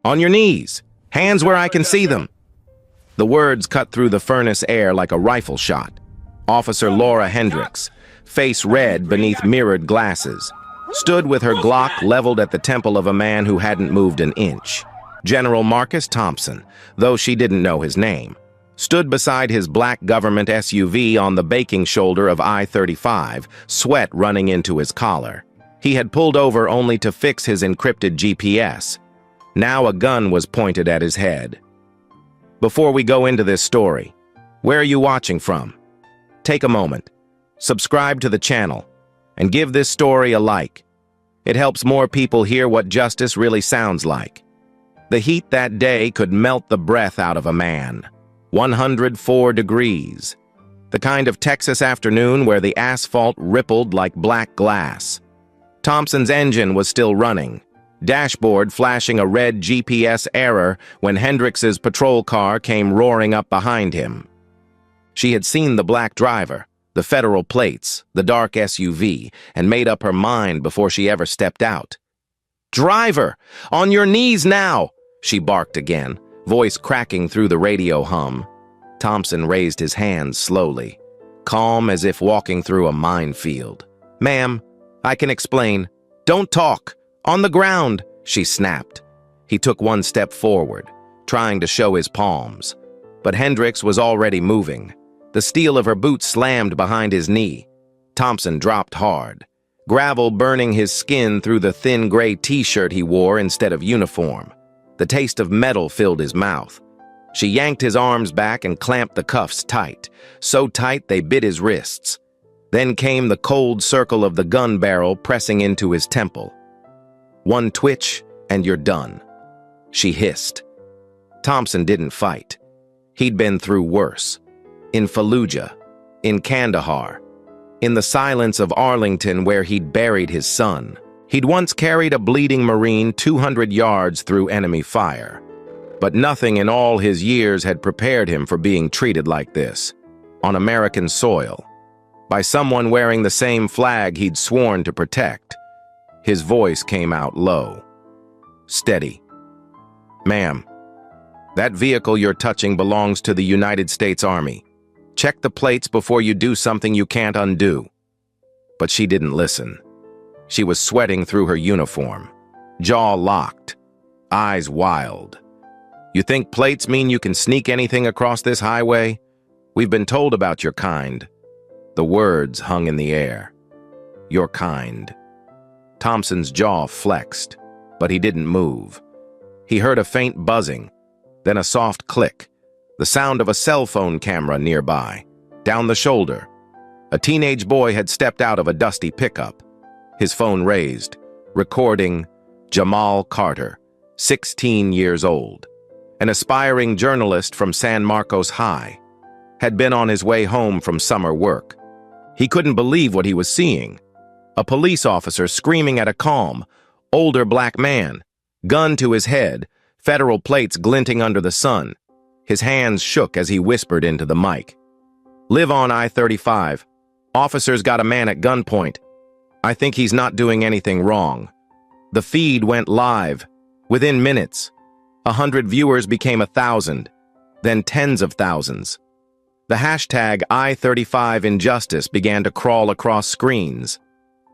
On your knees. Hands where I can see them. The words cut through the furnace air like a rifle shot. Officer Laura Hendricks, face red beneath mirrored glasses, stood with her Glock leveled at the temple of a man who hadn't moved an inch. General Marcus Thompson, though she didn't know his name, stood beside his black government SUV on the baking shoulder of I-35, sweat running into his collar. He had pulled over only to fix his encrypted GPS. Now a gun was pointed at his head. Before we go into this story, where are you watching from? Take a moment, subscribe to the channel, and give this story a like. It helps more people hear what justice really sounds like. The heat that day could melt the breath out of a man. 104 degrees. The kind of Texas afternoon where the asphalt rippled like black glass. Thompson's engine was still running, dashboard flashing a red GPS error when Hendricks's patrol car came roaring up behind him. She had seen the black driver, the federal plates, the dark SUV, and made up her mind before she ever stepped out. "Driver, on your knees now!" she barked again, voice cracking through the radio hum. Thompson raised his hands slowly, calm as if walking through a minefield. "Ma'am, I can explain. Don't talk. On the ground," she snapped. He took one step forward, trying to show his palms. But Hendricks was already moving. The steel of her boot slammed behind his knee. Thompson dropped hard, gravel burning his skin through the thin gray t-shirt he wore instead of uniform. The taste of metal filled his mouth. She yanked his arms back and clamped the cuffs tight, so tight they bit his wrists. Then came the cold circle of the gun barrel pressing into his temple. "One twitch, and you're done," she hissed. Thompson didn't fight. He'd been through worse. In Fallujah, in Kandahar, in the silence of Arlington where he'd buried his son. He'd once carried a bleeding Marine 200 yards through enemy fire. But nothing in all his years had prepared him for being treated like this, on American soil, by someone wearing the same flag he'd sworn to protect. His voice came out low, steady. "Ma'am, that vehicle you're touching belongs to the United States Army. Check the plates before you do something you can't undo." But she didn't listen. She was sweating through her uniform, jaw locked, eyes wild. "You think plates mean you can sneak anything across this highway? We've been told about your kind." The words hung in the air. Your kind. Thompson's jaw flexed, but he didn't move. He heard a faint buzzing, then a soft click, the sound of a cell phone camera nearby. Down the shoulder, a teenage boy had stepped out of a dusty pickup. His phone raised, recording Jamal Carter, 16 years old. An aspiring journalist from San Marcos High, had been on his way home from summer work. He couldn't believe what he was seeing. A police officer screaming at a calm, older black man, gun to his head, federal plates glinting under the sun. His hands shook as he whispered into the mic. "Live on I-35. Officers got a man at gunpoint. I think he's not doing anything wrong." The feed went live. Within minutes, 100 viewers became 1,000, then tens of thousands. The hashtag I-35 Injustice began to crawl across screens.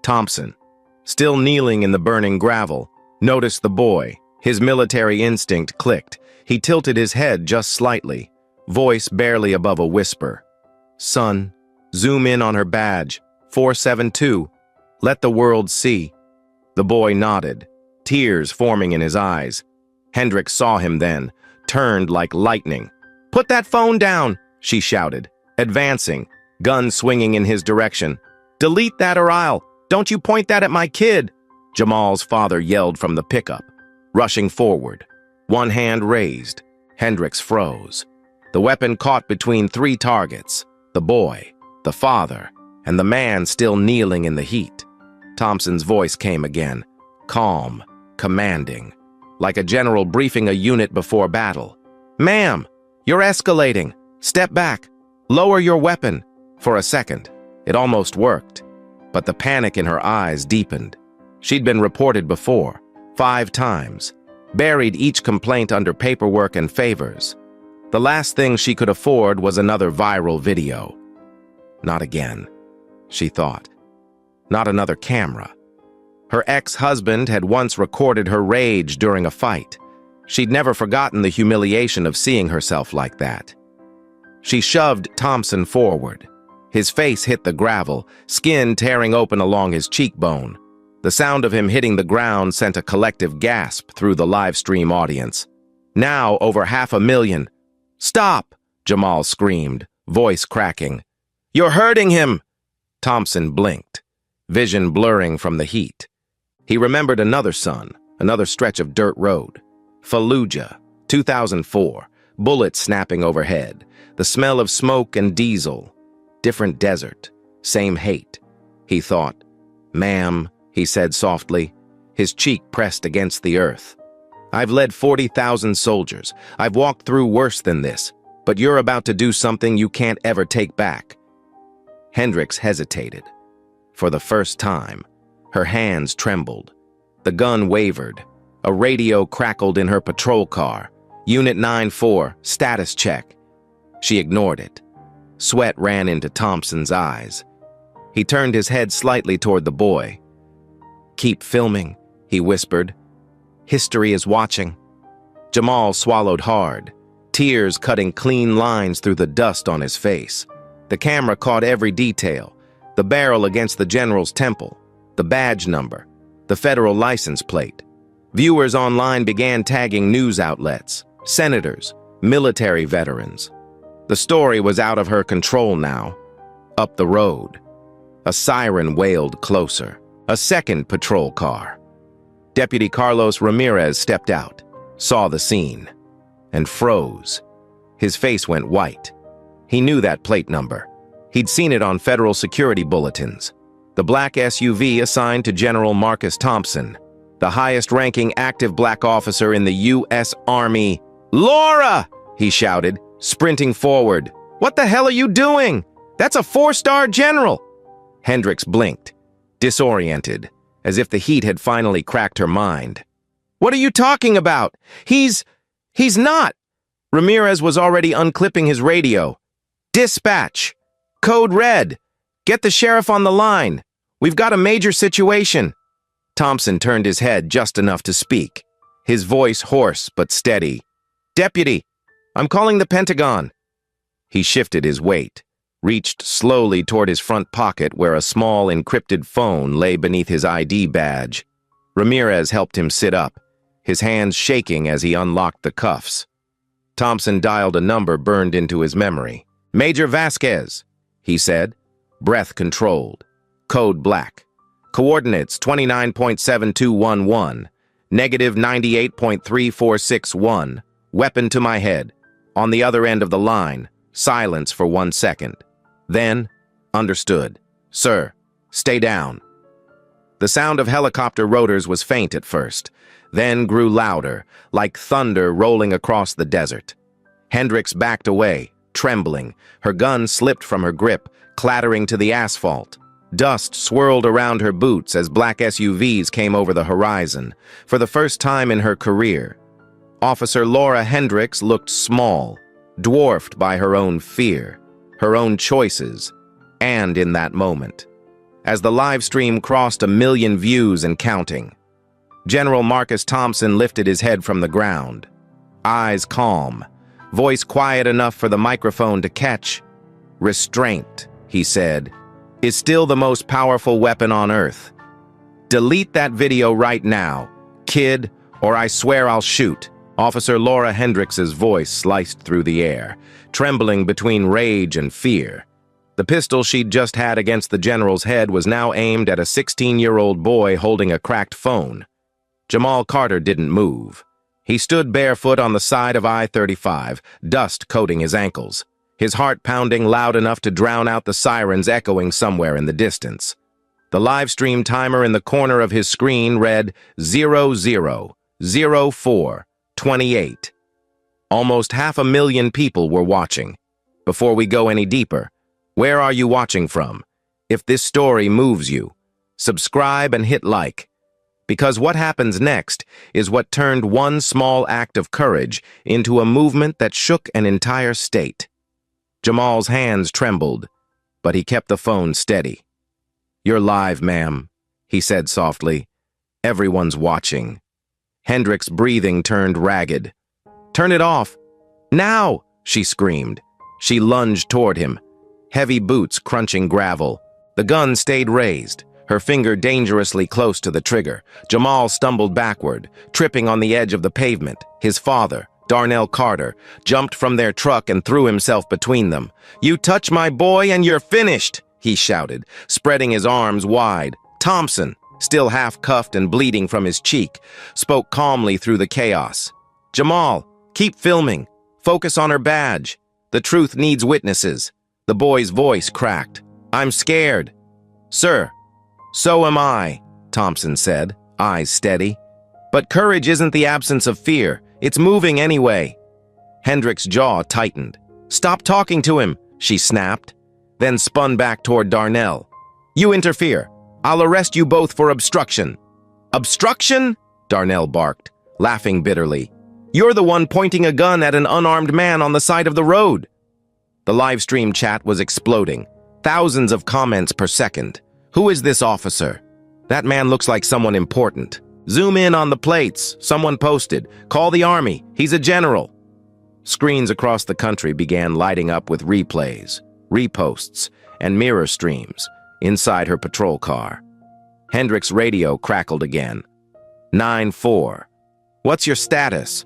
Thompson, still kneeling in the burning gravel, noticed the boy. His military instinct clicked. He tilted his head just slightly, voice barely above a whisper. "Son, zoom in on her badge, 472. Let the world see." The boy nodded, tears forming in his eyes. Hendricks saw him then, turned like lightning. "Put that phone down," she shouted, advancing, gun swinging in his direction. "Delete that or I'll. Don't you point that at my kid." Jamal's father yelled from the pickup, rushing forward. One hand raised. Hendricks froze. The weapon caught between 3 targets, the boy, the father, and the man still kneeling in the heat. Thompson's voice came again, calm, commanding, like a general briefing a unit before battle. "Ma'am, you're escalating. Step back. Lower your weapon." For a second, it almost worked, but the panic in her eyes deepened. She'd been reported before, 5 times. buried each complaint under paperwork and favors. The last thing she could afford was another viral video. Not again, she thought. Not another camera. Her ex-husband had once recorded her rage during a fight. She'd never forgotten the humiliation of seeing herself like that. She shoved Thompson forward. His face hit the gravel, skin tearing open along his cheekbone. The sound of him hitting the ground sent a collective gasp through the live stream audience. Now over 500,000. "Stop!" Jamal screamed, voice cracking. "You're hurting him!" Thompson blinked, vision blurring from the heat. He remembered another son, another stretch of dirt road. Fallujah, 2004, bullets snapping overhead, the smell of smoke and diesel. Different desert, same hate. He thought. "Ma'am," he said softly, his cheek pressed against the earth. "I've led 40,000 soldiers. I've walked through worse than this, but you're about to do something you can't ever take back." Hendricks hesitated. For the first time, her hands trembled. The gun wavered. A radio crackled in her patrol car. "Unit 9-4, status check." She ignored it. Sweat ran into Thompson's eyes. He turned his head slightly toward the boy. "Keep filming," he whispered. "History is watching." Jamal swallowed hard, tears cutting clean lines through the dust on his face. The camera caught every detail: the barrel against the general's temple, the badge number, the federal license plate. Viewers online began tagging news outlets, senators, military veterans. The story was out of her control now. Up the road, a siren wailed closer. A second patrol car. Deputy Carlos Ramirez stepped out, saw the scene, and froze. His face went white. He knew that plate number. He'd seen it on federal security bulletins. The black SUV assigned to General Marcus Thompson, the highest-ranking active black officer in the U.S. Army. "Laura!" he shouted, sprinting forward. "What the hell are you doing? That's a 4-star general!" Hendricks blinked, disoriented, as if the heat had finally cracked her mind. "What are you talking about? He's not!" Ramirez was already unclipping his radio. "Dispatch! Code red! Get the sheriff on the line! We've got a major situation!" Thompson turned his head just enough to speak, his voice hoarse but steady. "Deputy, I'm calling the Pentagon." He shifted his weight, reached slowly toward his front pocket where a small encrypted phone lay beneath his ID badge. Ramirez helped him sit up, his hands shaking as he unlocked the cuffs. Thompson dialed a number burned into his memory. "Major Vasquez," he said, breath controlled. Code black. Coordinates 29.7211, negative 98.3461. Weapon to my head. On the other end of the line, silence for 1 second. Then, "Understood. Sir, stay down." The sound of helicopter rotors was faint at first, then grew louder, like thunder rolling across the desert. Hendricks backed away, trembling. Her gun slipped from her grip, clattering to the asphalt. Dust swirled around her boots as black SUVs came over the horizon. For the first time in her career, Officer Laura Hendricks looked small, dwarfed by her own fear, her own choices, and in that moment, as the live stream crossed 1 million views and counting, General Marcus Thompson lifted his head from the ground, eyes calm, voice quiet enough for the microphone to catch. "Restraint," he said, "is still the most powerful weapon on Earth. Delete that video right now, kid, or I swear I'll shoot." Officer Laura Hendricks's voice sliced through the air, trembling between rage and fear. The pistol she'd just had against the general's head was now aimed at a 16-year-old boy holding a cracked phone. Jamal Carter didn't move. He stood barefoot on the side of I-35, dust coating his ankles, his heart pounding loud enough to drown out the sirens echoing somewhere in the distance. The live stream timer in the corner of his screen read 000428. Almost 500,000 people were watching. Before we go any deeper, where are you watching from? If this story moves you, subscribe and hit like, Because what happens next is what turned one small act of courage into a movement that shook an entire state. Jamal's hands trembled, but he kept the phone steady. "You're live, ma'am," he said softly. "Everyone's watching." Hendricks' breathing turned ragged. "Turn it off! Now!" she screamed. She lunged toward him, heavy boots crunching gravel. The gun stayed raised, her finger dangerously close to the trigger. Jamal stumbled backward, tripping on the edge of the pavement. His father, Darnell Carter, jumped from their truck and threw himself between them. "You touch my boy and you're finished!" he shouted, spreading his arms wide. Thompson, still half-cuffed and bleeding from his cheek, spoke calmly through the chaos. "Jamal, keep filming. Focus on her badge. The truth needs witnesses." The boy's voice cracked. "I'm scared." "Sir, so am I," Thompson said, eyes steady. "But courage isn't the absence of fear. It's moving anyway." Hendricks' jaw tightened. "Stop talking to him," she snapped, then spun back toward Darnell. "You interfere. I'll arrest you both for obstruction." "Obstruction?" Darnell barked, laughing bitterly. "You're the one pointing a gun at an unarmed man on the side of the road." The livestream chat was exploding. Thousands of comments per second. "Who is this officer? That man looks like someone important. Zoom in on the plates," someone posted. "Call the army. He's a general." Screens across the country began lighting up with replays, reposts, and mirror streams inside her patrol car. Hendricks' radio crackled again. 9-4. "What's your status?"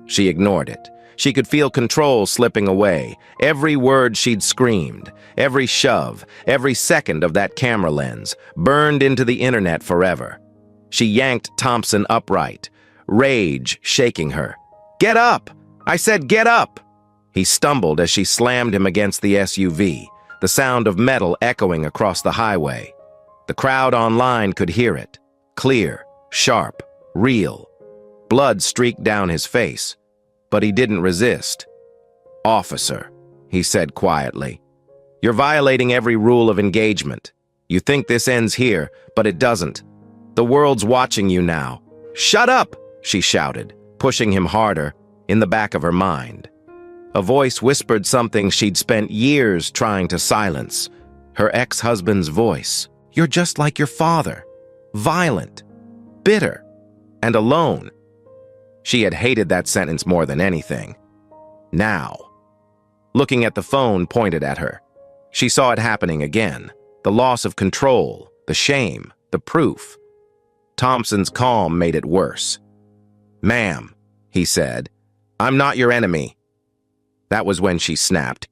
She ignored it. She could feel control slipping away. Every word she'd screamed, every shove, every second of that camera lens, burned into the internet forever. She yanked Thompson upright, rage shaking her. "Get up! I said get up!" He stumbled as she slammed him against the SUV, the sound of metal echoing across the highway. The crowd online could hear it. Clear, sharp, real. Blood streaked down his face, but he didn't resist. "Officer," he said quietly, "you're violating every rule of engagement. You think this ends here, but it doesn't. The world's watching you now." "Shut up!" she shouted, pushing him harder, in the back of her mind. A voice whispered something she'd spent years trying to silence. Her ex-husband's voice. "You're just like your father. Violent, bitter, and alone." She had hated that sentence more than anything. Now, looking at the phone pointed at her, she saw it happening again. The loss of control, the shame, the proof. Thompson's calm made it worse. "Ma'am," he said, "I'm not your enemy." That was when she snapped.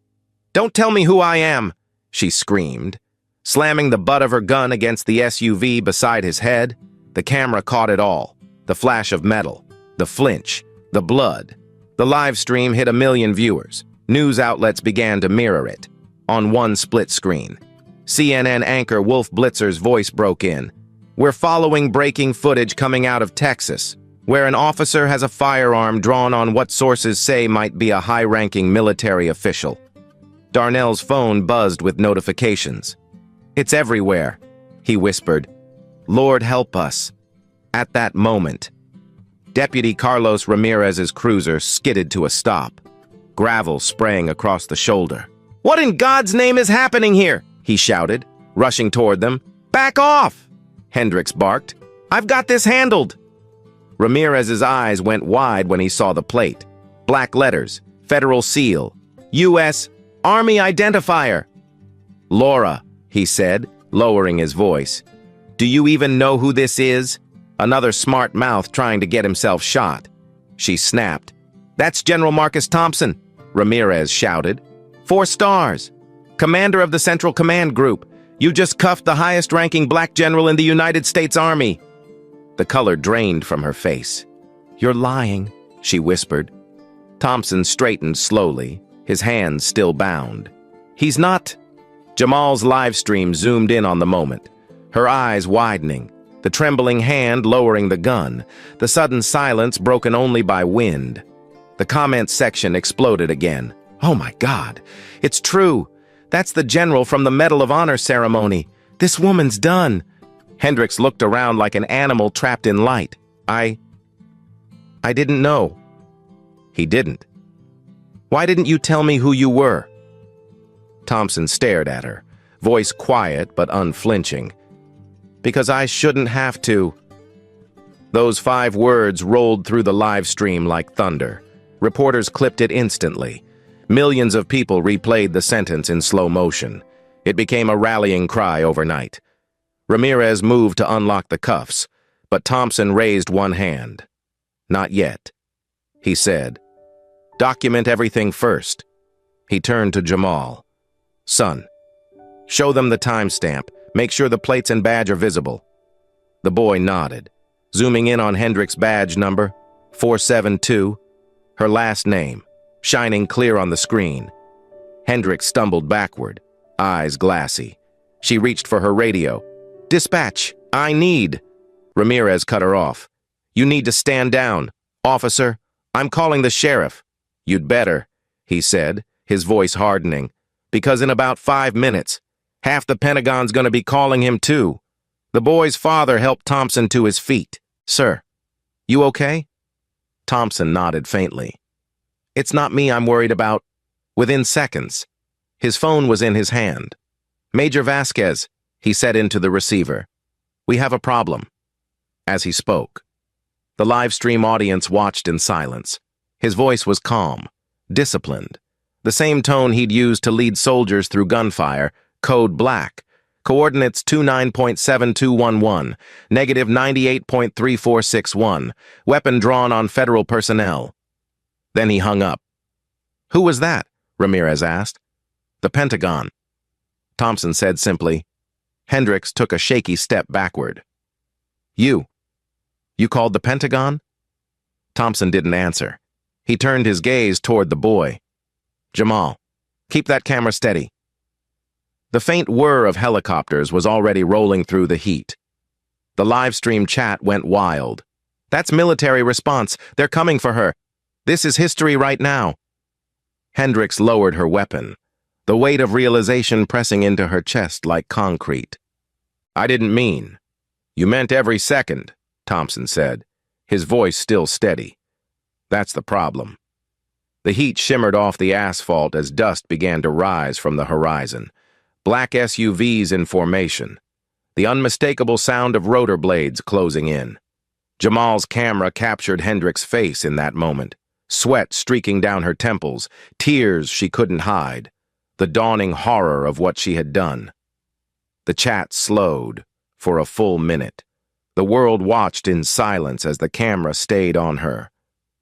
"Don't tell me who I am," she screamed, slamming the butt of her gun against the SUV beside his head. The camera caught it all. The flash of metal, the flinch, the blood. The live stream hit 1 million viewers. News outlets began to mirror it. On one split screen, CNN anchor Wolf Blitzer's voice broke in. "We're following breaking footage coming out of Texas, where an officer has a firearm drawn on what sources say might be a high-ranking military official." Darnell's phone buzzed with notifications. "It's everywhere," he whispered. "Lord help us." At that moment, Deputy Carlos Ramirez's cruiser skidded to a stop, gravel spraying across the shoulder. "What in God's name is happening here?" he shouted, rushing toward them. "Back off!" Hendricks barked. "I've got this handled." Ramirez's eyes went wide when he saw the plate. Black letters, Federal Seal, U.S. Army Identifier. "Laura," he said, lowering his voice. "Do you even know who this is?" Another smart mouth trying to get himself shot. She snapped. "That's General Marcus Thompson," Ramirez shouted. "4 stars. Commander of the Central Command Group. You just cuffed the highest-ranking black general in the United States Army." The color drained from her face. "You're lying," she whispered. Thompson straightened slowly, his hands still bound. "He's not." Jamal's live stream zoomed in on the moment, her eyes widening, the trembling hand lowering the gun, the sudden silence broken only by wind. The comments section exploded again. "Oh my God, it's true. That's the general from the Medal of Honor ceremony. This woman's done." Hendricks looked around like an animal trapped in light. I didn't know. He didn't. Why didn't you tell me who you were? Thompson stared at her, voice quiet but unflinching. Because I shouldn't have to. Those 5 words rolled through the live stream like thunder. Reporters clipped it instantly. Millions of people replayed the sentence in slow motion. It became a rallying cry overnight. Ramirez moved to unlock the cuffs, but Thompson raised one hand. Not yet. He said, "Document everything first." He turned to Jamal. "Son, show them the timestamp. Make sure the plates and badge are visible." The boy nodded, zooming in on Hendricks' badge number, 472, her last name, shining clear on the screen. Hendricks stumbled backward, eyes glassy. She reached for her radio. "Dispatch, I need." Ramirez cut her off. "You need to stand down. Officer, I'm calling the sheriff." "You'd better," he said, his voice hardening, "because in about 5 minutes, half the Pentagon's going to be calling him too." The boy's father helped Thompson to his feet. "Sir, you okay?" Thompson nodded faintly. "It's not me I'm worried about." Within seconds, his phone was in his hand. "Major Vasquez," he said into the receiver. "We have a problem." As he spoke, the live stream audience watched in silence. His voice was calm, disciplined, the same tone he'd used to lead soldiers through gunfire. Code Black, coordinates 29.7211, negative 98.3461, weapon drawn on federal personnel. Then he hung up. "Who was that?" Ramirez asked. "The Pentagon." Thompson said simply. Hendricks took a shaky step backward. You called the Pentagon?" Thompson didn't answer. He turned his gaze toward the boy. "Jamal, keep that camera steady." The faint whir of helicopters was already rolling through the heat. The live stream chat went wild. "That's military response. They're coming for her. This is history right now." Hendricks lowered her weapon, the weight of realization pressing into her chest like concrete. "I didn't mean. You meant every second," Thompson said, his voice still steady. "That's the problem." The heat shimmered off the asphalt as dust began to rise from the horizon. Black SUVs in formation. The unmistakable sound of rotor blades closing in. Jamal's camera captured Hendricks' face in that moment. Sweat streaking down her temples, tears she couldn't hide. The dawning horror of what she had done. The chat slowed for a full minute. The world watched in silence as the camera stayed on her.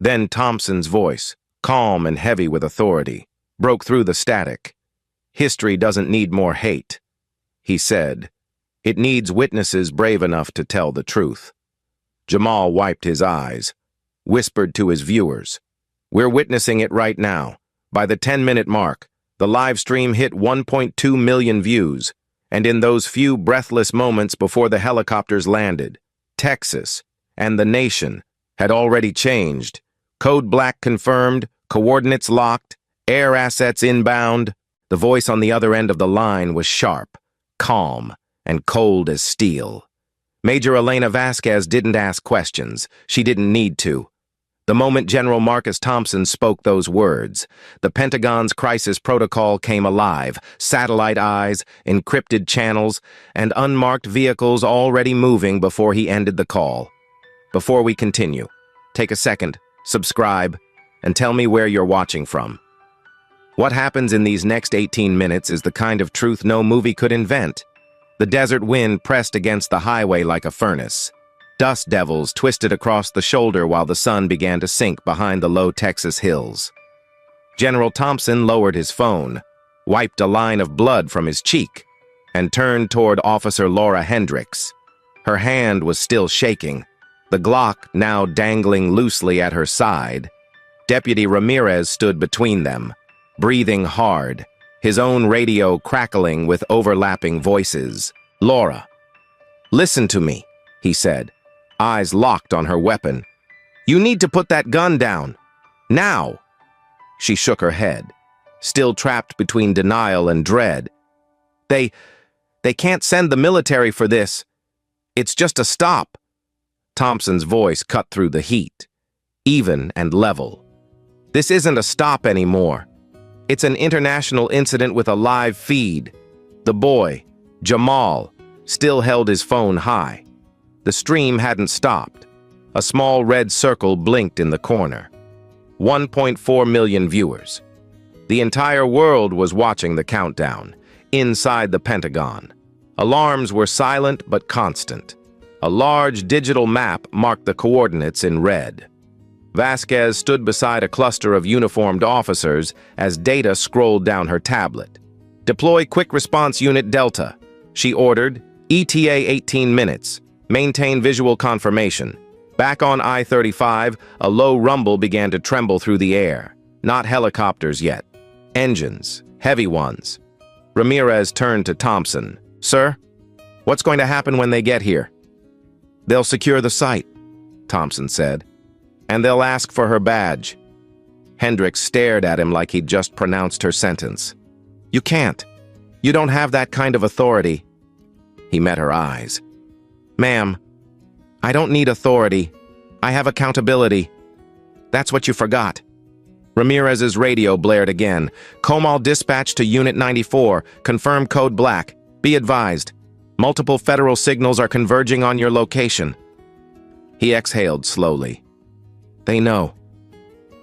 Then Thompson's voice, calm and heavy with authority, broke through the static. "History doesn't need more hate," he said. "It needs witnesses brave enough to tell the truth." Jamal wiped his eyes, whispered to his viewers, "We're witnessing it right now. By the 10-minute mark, the live stream hit 1.2 million views, and in those few breathless moments before the helicopters landed, Texas and the nation had already changed. Code Black confirmed, coordinates locked, air assets inbound." The voice on the other end of the line was sharp, calm, and cold as steel. Major Elena Vasquez didn't ask questions. She didn't need to. The moment General Marcus Thompson spoke those words, the Pentagon's crisis protocol came alive. Satellite eyes, encrypted channels, and unmarked vehicles already moving before he ended the call. Before we continue, take a second, subscribe, and tell me where you're watching from. What happens in these next 18 minutes is the kind of truth no movie could invent. The desert wind pressed against the highway like a furnace. Dust devils twisted across the shoulder while the sun began to sink behind the low Texas hills. General Thompson lowered his phone, wiped a line of blood from his cheek, and turned toward Officer Laura Hendricks. Her hand was still shaking, the Glock now dangling loosely at her side. Deputy Ramirez stood between them, breathing hard, his own radio crackling with overlapping voices. "Laura, listen to me," he said, eyes locked on her weapon. "You need to put that gun down. Now." She shook her head, still trapped between denial and dread. They can't send the military for this. It's just a stop. Thompson's voice cut through the heat, even and level. This isn't a stop anymore. It's an international incident with a live feed. The boy, Jamal, still held his phone high. The stream hadn't stopped. A small red circle blinked in the corner. 1.4 million viewers. The entire world was watching the countdown, inside the Pentagon. Alarms were silent but constant. A large digital map marked the coordinates in red. Vasquez stood beside a cluster of uniformed officers as data scrolled down her tablet. "Deploy Quick Response Unit Delta," she ordered. "ETA 18 minutes. Maintain visual confirmation." Back on I-35, a low rumble began to tremble through the air. Not helicopters yet. Engines, heavy ones. Ramirez turned to Thompson. "Sir, what's going to happen when they get here?" "They'll secure the site," Thompson said. "And they'll ask for her badge." Hendricks stared at him like he'd just pronounced her sentence. "You can't. You don't have that kind of authority." He met her eyes. "Ma'am, I don't need authority. I have accountability. That's what you forgot." Ramirez's radio blared again. "Comal dispatch to Unit 94. Confirm code black. Be advised. Multiple federal signals are converging on your location." He exhaled slowly. "They know."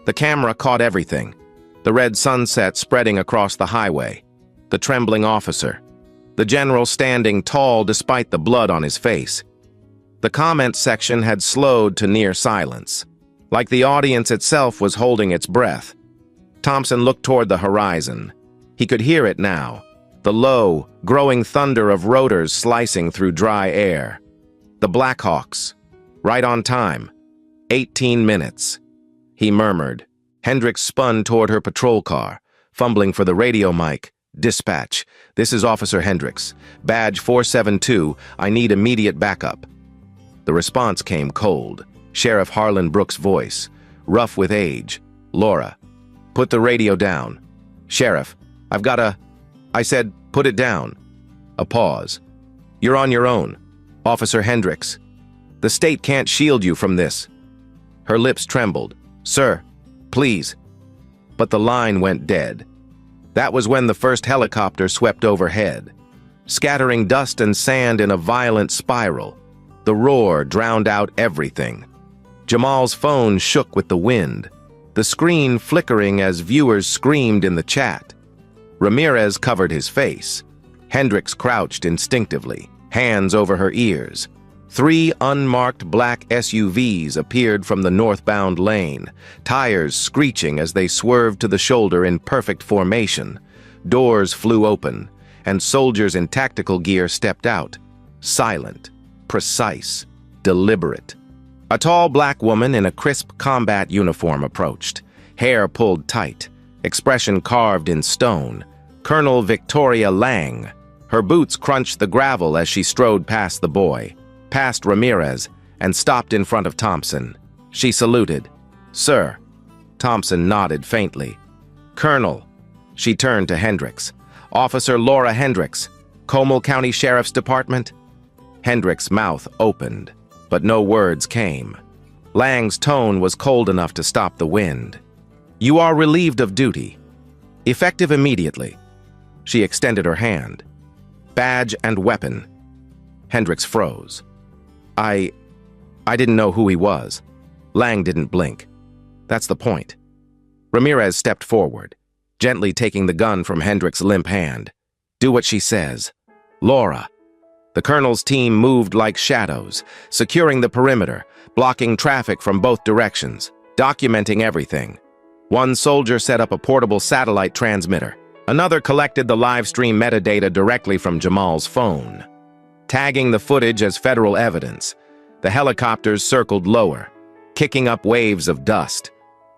The camera caught everything. The red sunset spreading across the highway. The trembling officer. The general standing tall despite the blood on his face. The comment section had slowed to near silence, like the audience itself was holding its breath. Thompson looked toward the horizon. He could hear it now, the low, growing thunder of rotors slicing through dry air. The Blackhawks, right on time. 18 minutes. He murmured. Hendricks spun toward her patrol car, fumbling for the radio mic. "Dispatch, this is Officer Hendricks. Badge 472, I need immediate backup." The response came cold. Sheriff Harlan Brooks' voice, rough with age. "Laura, put the radio down." "Sheriff, I've got a..." "I said, put it down." A pause. "You're on your own. Officer Hendricks. The state can't shield you from this." Her lips trembled. "Sir, please." But the line went dead. That was when the first helicopter swept overhead, scattering dust and sand in a violent spiral. The roar drowned out everything. Jamal's phone shook with the wind, the screen flickering as viewers screamed in the chat. Ramirez covered his face. Hendricks crouched instinctively, hands over her ears. 3 unmarked black SUVs appeared from the northbound lane, tires screeching as they swerved to the shoulder in perfect formation. Doors flew open, and soldiers in tactical gear stepped out, silent, precise, deliberate. A tall black woman in a crisp combat uniform approached, hair pulled tight, expression carved in stone. Colonel Victoria Lang. Her boots crunched the gravel as she strode past the boy, past Ramirez, and stopped in front of Thompson. She saluted. "Sir." Thompson nodded faintly. "Colonel." She turned to Hendricks. "Officer Laura Hendricks, Comal County Sheriff's Department." Hendricks' mouth opened, but no words came. Lang's tone was cold enough to stop the wind. "You are relieved of duty. Effective immediately." She extended her hand. "Badge and weapon." Hendricks froze. I didn't know who he was." Lang didn't blink. "That's the point." Ramirez stepped forward, gently taking the gun from Hendricks' limp hand. "Do what she says." "Laura." The colonel's team moved like shadows, securing the perimeter, blocking traffic from both directions, documenting everything. One soldier set up a portable satellite transmitter. Another collected the live stream metadata directly from Jamal's phone, tagging the footage as federal evidence. The helicopters circled lower, kicking up waves of dust.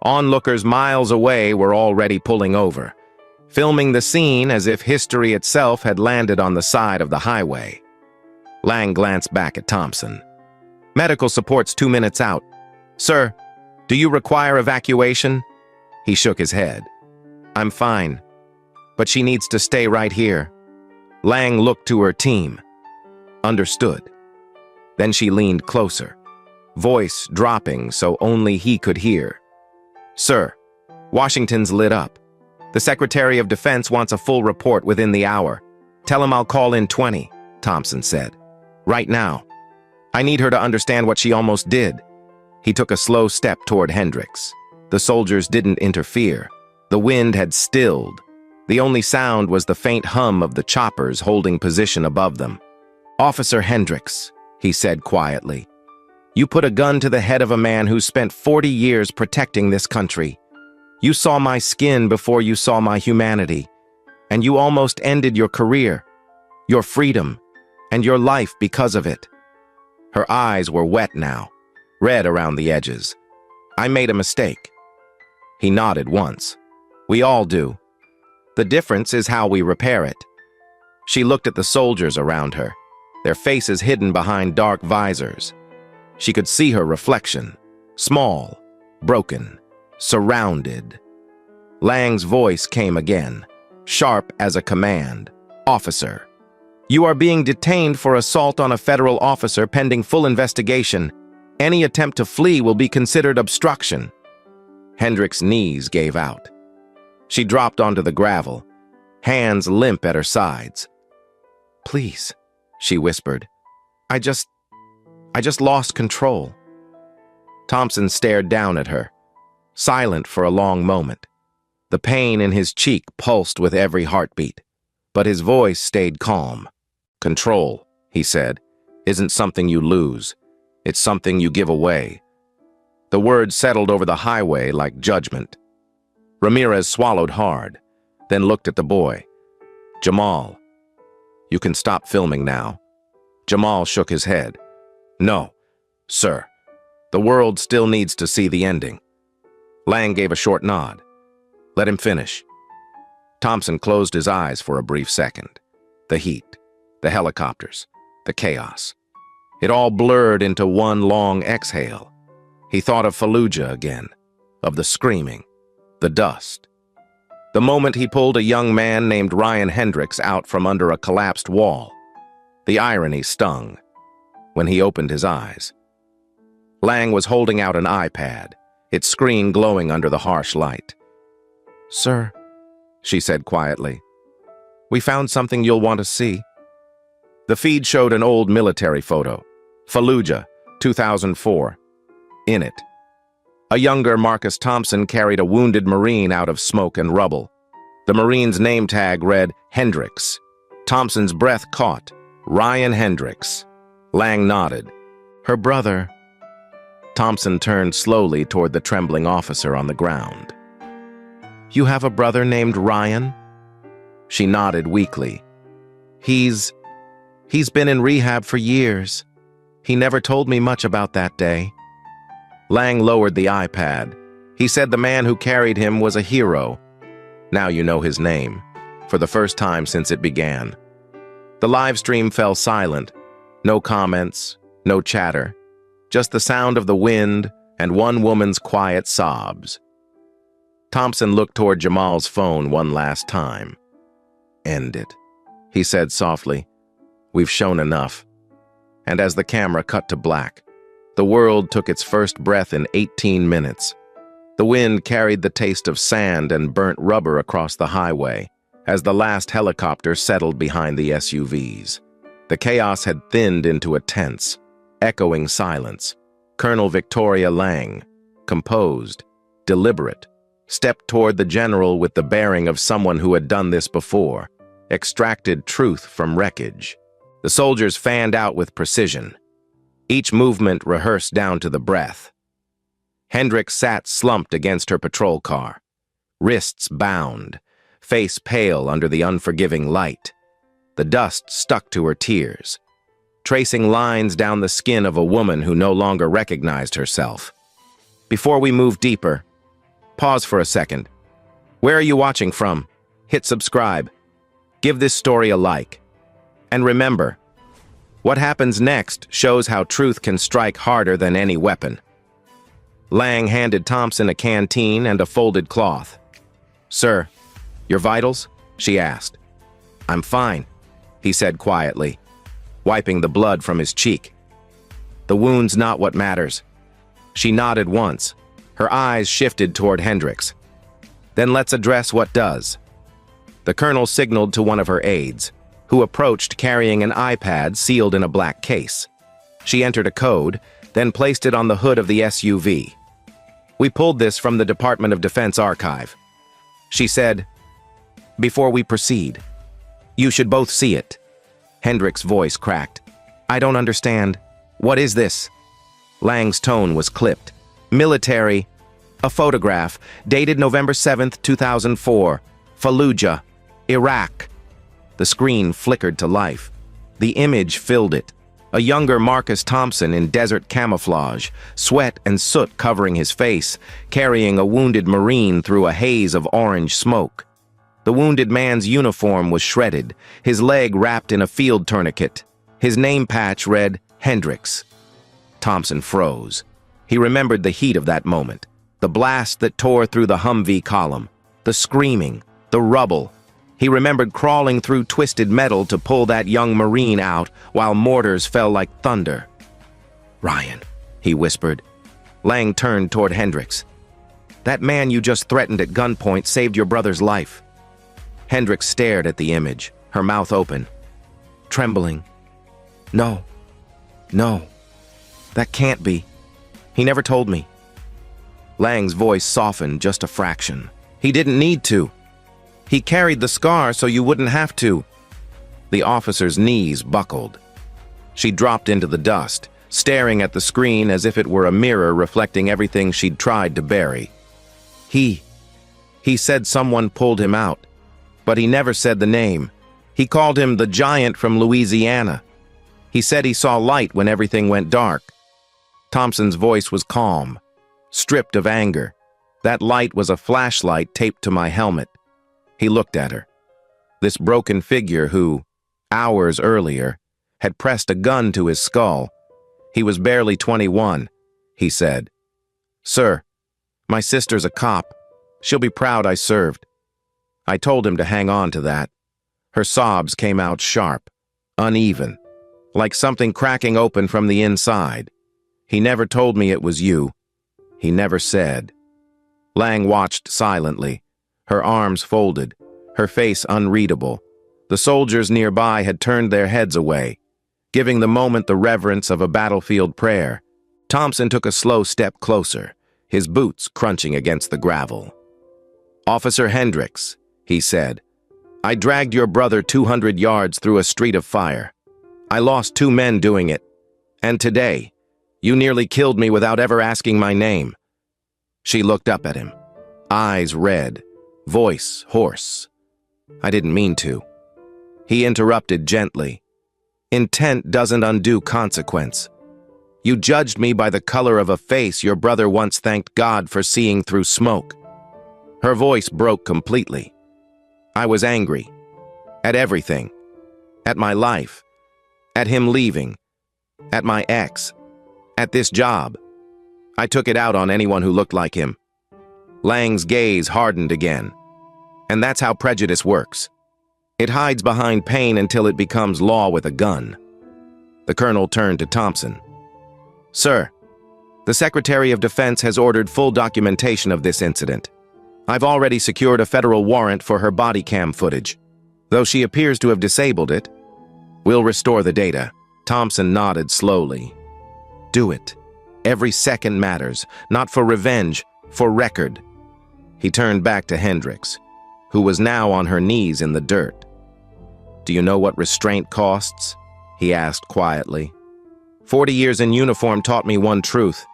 Onlookers miles away were already pulling over, filming the scene as if history itself had landed on the side of the highway. Lang glanced back at Thompson. "Medical support's 2 minutes out. Sir, do you require evacuation?" He shook his head. "I'm fine, but she needs to stay right here." Lang looked to her team. "Understood." Then she leaned closer, voice dropping so only he could hear. "Sir." Washington's lit up. "The Secretary of Defense wants a full report within the hour. Tell him I'll call in 20, Thompson said. "Right now. I need her to understand what she almost did." He took a slow step toward Hendricks. The soldiers didn't interfere. The wind had stilled. The only sound was the faint hum of the choppers holding position above them. "Officer Hendricks," he said quietly, "you put a gun to the head of a man who spent 40 years protecting this country. You saw my skin before you saw my humanity, and you almost ended your career, your freedom, and your life because of it." Her eyes were wet now, red around the edges. "I made a mistake." He nodded once. "We all do. The difference is how we repair it." She looked at the soldiers around her, their faces hidden behind dark visors. She could see her reflection, small, broken, surrounded. Lang's voice came again, sharp as a command. "Officer, you are being detained for assault on a federal officer pending full investigation. Any attempt to flee will be considered obstruction." Hendricks' knees gave out. She dropped onto the gravel, hands limp at her sides. "Please," she whispered. I just lost control." Thompson stared down at her, silent for a long moment. The pain in his cheek pulsed with every heartbeat, but his voice stayed calm. "Control," he said, "isn't something you lose. It's something you give away." The words settled over the highway like judgment. Ramirez swallowed hard, then looked at the boy. "Jamal, you can stop filming now." Jamal shook his head. "No, sir. The world still needs to see the ending." Lang gave a short nod. "Let him finish." Thompson closed his eyes for a brief second. The heat, the helicopters, the chaos. It all blurred into one long exhale. He thought of Fallujah again, of the screaming, the dust. The moment he pulled a young man named Ryan Hendricks out from under a collapsed wall. The irony stung when he opened his eyes. Lang was holding out an iPad, its screen glowing under the harsh light. "Sir," she said quietly, "we found something you'll want to see." The feed showed an old military photo, Fallujah, 2004. In it, a younger Marcus Thompson carried a wounded Marine out of smoke and rubble. The Marine's name tag read Hendricks. Thompson's breath caught. Ryan Hendricks. Lang nodded. "Her brother." Thompson turned slowly toward the trembling officer on the ground. "You have a brother named Ryan?" She nodded weakly. He's been in rehab for years. He never told me much about that day." Lang lowered the iPad. He said the man who carried him was a hero. Now you know his name, for the first time since it began. The live stream fell silent. No comments, no chatter. Just the sound of the wind and one woman's quiet sobs. Thompson looked toward Jamal's phone one last time. "End it," he said softly. "We've shown enough." And as the camera cut to black, the world took its first breath in 18 minutes. The wind carried the taste of sand and burnt rubber across the highway as the last helicopter settled behind the SUVs. The chaos had thinned into a tense, echoing silence. Colonel Victoria Lang, composed, deliberate, stepped toward the general with the bearing of someone who had done this before, extracted truth from wreckage. The soldiers fanned out with precision, each movement rehearsed down to the breath. Hendricks sat slumped against her patrol car, wrists bound, face pale under the unforgiving light. The dust stuck to her tears, tracing lines down the skin of a woman who no longer recognized herself. Before we move deeper, pause for a second. Where are you watching from? Hit subscribe. Give this story a like. And remember, what happens next shows how truth can strike harder than any weapon. Lang handed Thompson a canteen and a folded cloth. "Sir, your vitals?" she asked. "I'm fine," he said quietly, wiping the blood from his cheek. The wound's not what matters. She nodded once. Her eyes shifted toward Hendricks. Then let's address what does. The colonel signaled to one of her aides, who approached carrying an iPad sealed in a black case. She entered a code, then placed it on the hood of the SUV. We pulled this from the Department of Defense archive. She said, "Before we proceed, you should both see it." Hendricks' voice cracked. "I don't understand. What is this?" Lang's tone was clipped. "Military. A photograph, dated November 7th, 2004. Fallujah, Iraq." The screen flickered to life. The image filled it. A younger Marcus Thompson in desert camouflage, sweat and soot covering his face, carrying a wounded Marine through a haze of orange smoke. The wounded man's uniform was shredded, his leg wrapped in a field tourniquet. His name patch read, "Hendricks." Thompson froze. He remembered the heat of that moment, the blast that tore through the Humvee column, the screaming, the rubble. He remembered crawling through twisted metal to pull that young Marine out while mortars fell like thunder. "Ryan," he whispered. Lang turned toward Hendricks. "That man you just threatened at gunpoint saved your brother's life." Hendricks stared at the image, her mouth open, trembling. No, that can't be. He never told me." Lang's voice softened just a fraction. "He didn't need to. He carried the scar so you wouldn't have to." The officer's knees buckled. She dropped into the dust, staring at the screen as if it were a mirror reflecting everything she'd tried to bury. He said someone pulled him out, but he never said the name. He called him the giant from Louisiana. He said he saw light when everything went dark. Thompson's voice was calm, stripped of anger. That light was a flashlight taped to my helmet. He looked at her. This broken figure who, hours earlier, had pressed a gun to his skull. He was barely 21, he said. "Sir, my sister's a cop. She'll be proud I served." I told him to hang on to that. Her sobs came out sharp, uneven, like something cracking open from the inside. "He never told me it was you. He never said." Lang watched silently, her arms folded, her face unreadable. The soldiers nearby had turned their heads away, giving the moment the reverence of a battlefield prayer. Thompson took a slow step closer, his boots crunching against the gravel. "Officer Hendricks," he said, "I dragged your brother 200 yards through a street of fire. I lost 2 men doing it. And today, you nearly killed me without ever asking my name." She looked up at him, eyes red, voice hoarse. "I didn't mean to." He interrupted gently. "Intent doesn't undo consequence. You judged me by the color of a face your brother once thanked God for seeing through smoke." Her voice broke completely. "I was angry. At everything. At my life. At him leaving. At my ex. At this job. I took it out on anyone who looked like him." Lang's gaze hardened again. "And that's how prejudice works. It hides behind pain until it becomes law with a gun." The colonel turned to Thompson. "Sir, the Secretary of Defense has ordered full documentation of this incident. I've already secured a federal warrant for her body cam footage. Though she appears to have disabled it, we'll restore the data." Thompson nodded slowly. "Do it. Every second matters, not for revenge, for record." He turned back to Hendricks, who was now on her knees in the dirt. "Do you know what restraint costs?" he asked quietly. 40 years in uniform taught me one truth.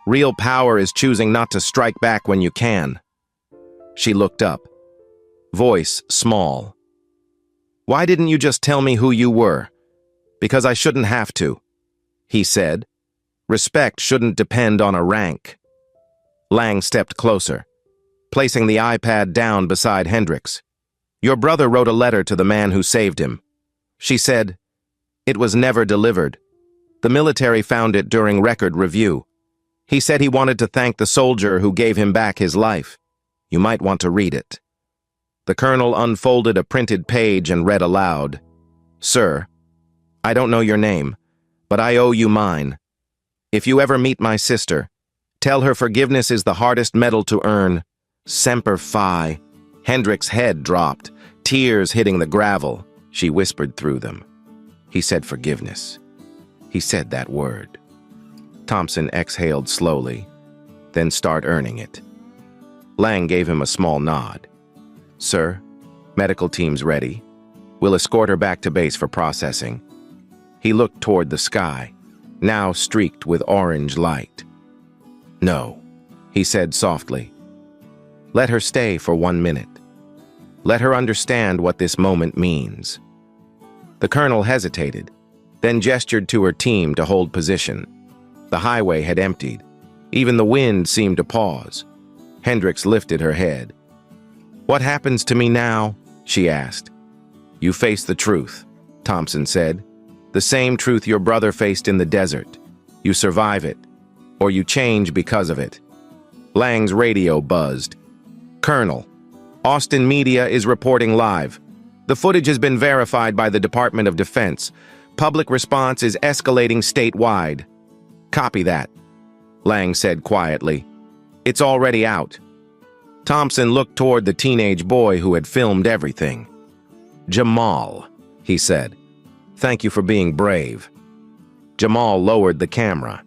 Real power is choosing not to strike back when you can." She looked up, voice small. "Why didn't you just tell me who you were?" "Because I shouldn't have to," he said. "Respect shouldn't depend on a rank." Lang stepped closer, placing the iPad down beside Hendricks. "Your brother wrote a letter to the man who saved him." She said, "It was never delivered. The military found it during record review. He said he wanted to thank the soldier who gave him back his life. You might want to read it." The colonel unfolded a printed page and read aloud, "Sir, I don't know your name, but I owe you mine. If you ever meet my sister, tell her forgiveness is the hardest medal to earn. Semper Fi. Hendricks' head dropped, tears hitting the gravel. She whispered through them. He said forgiveness. He said that word. Thompson exhaled slowly, then started earning it. Lang gave him a small nod. Sir, medical team's ready. We'll escort her back to base for processing. He looked toward the sky, now streaked with orange light. No, he said softly. Let her stay for 1 minute. Let her understand what this moment means. The colonel hesitated, then gestured to her team to hold position. The highway had emptied. Even the wind seemed to pause. Hendricks lifted her head. What happens to me now? She asked. You face the truth, Thompson said. The same truth your brother faced in the desert. You survive it, or you change because of it. Lang's radio buzzed. Colonel, Austin Media is reporting live. The footage has been verified by the Department of Defense. Public response is escalating statewide. Copy that, Lang said quietly. It's already out. Thompson looked toward the teenage boy who had filmed everything. Jamal, he said. Thank you for being brave. Jamal lowered the camera,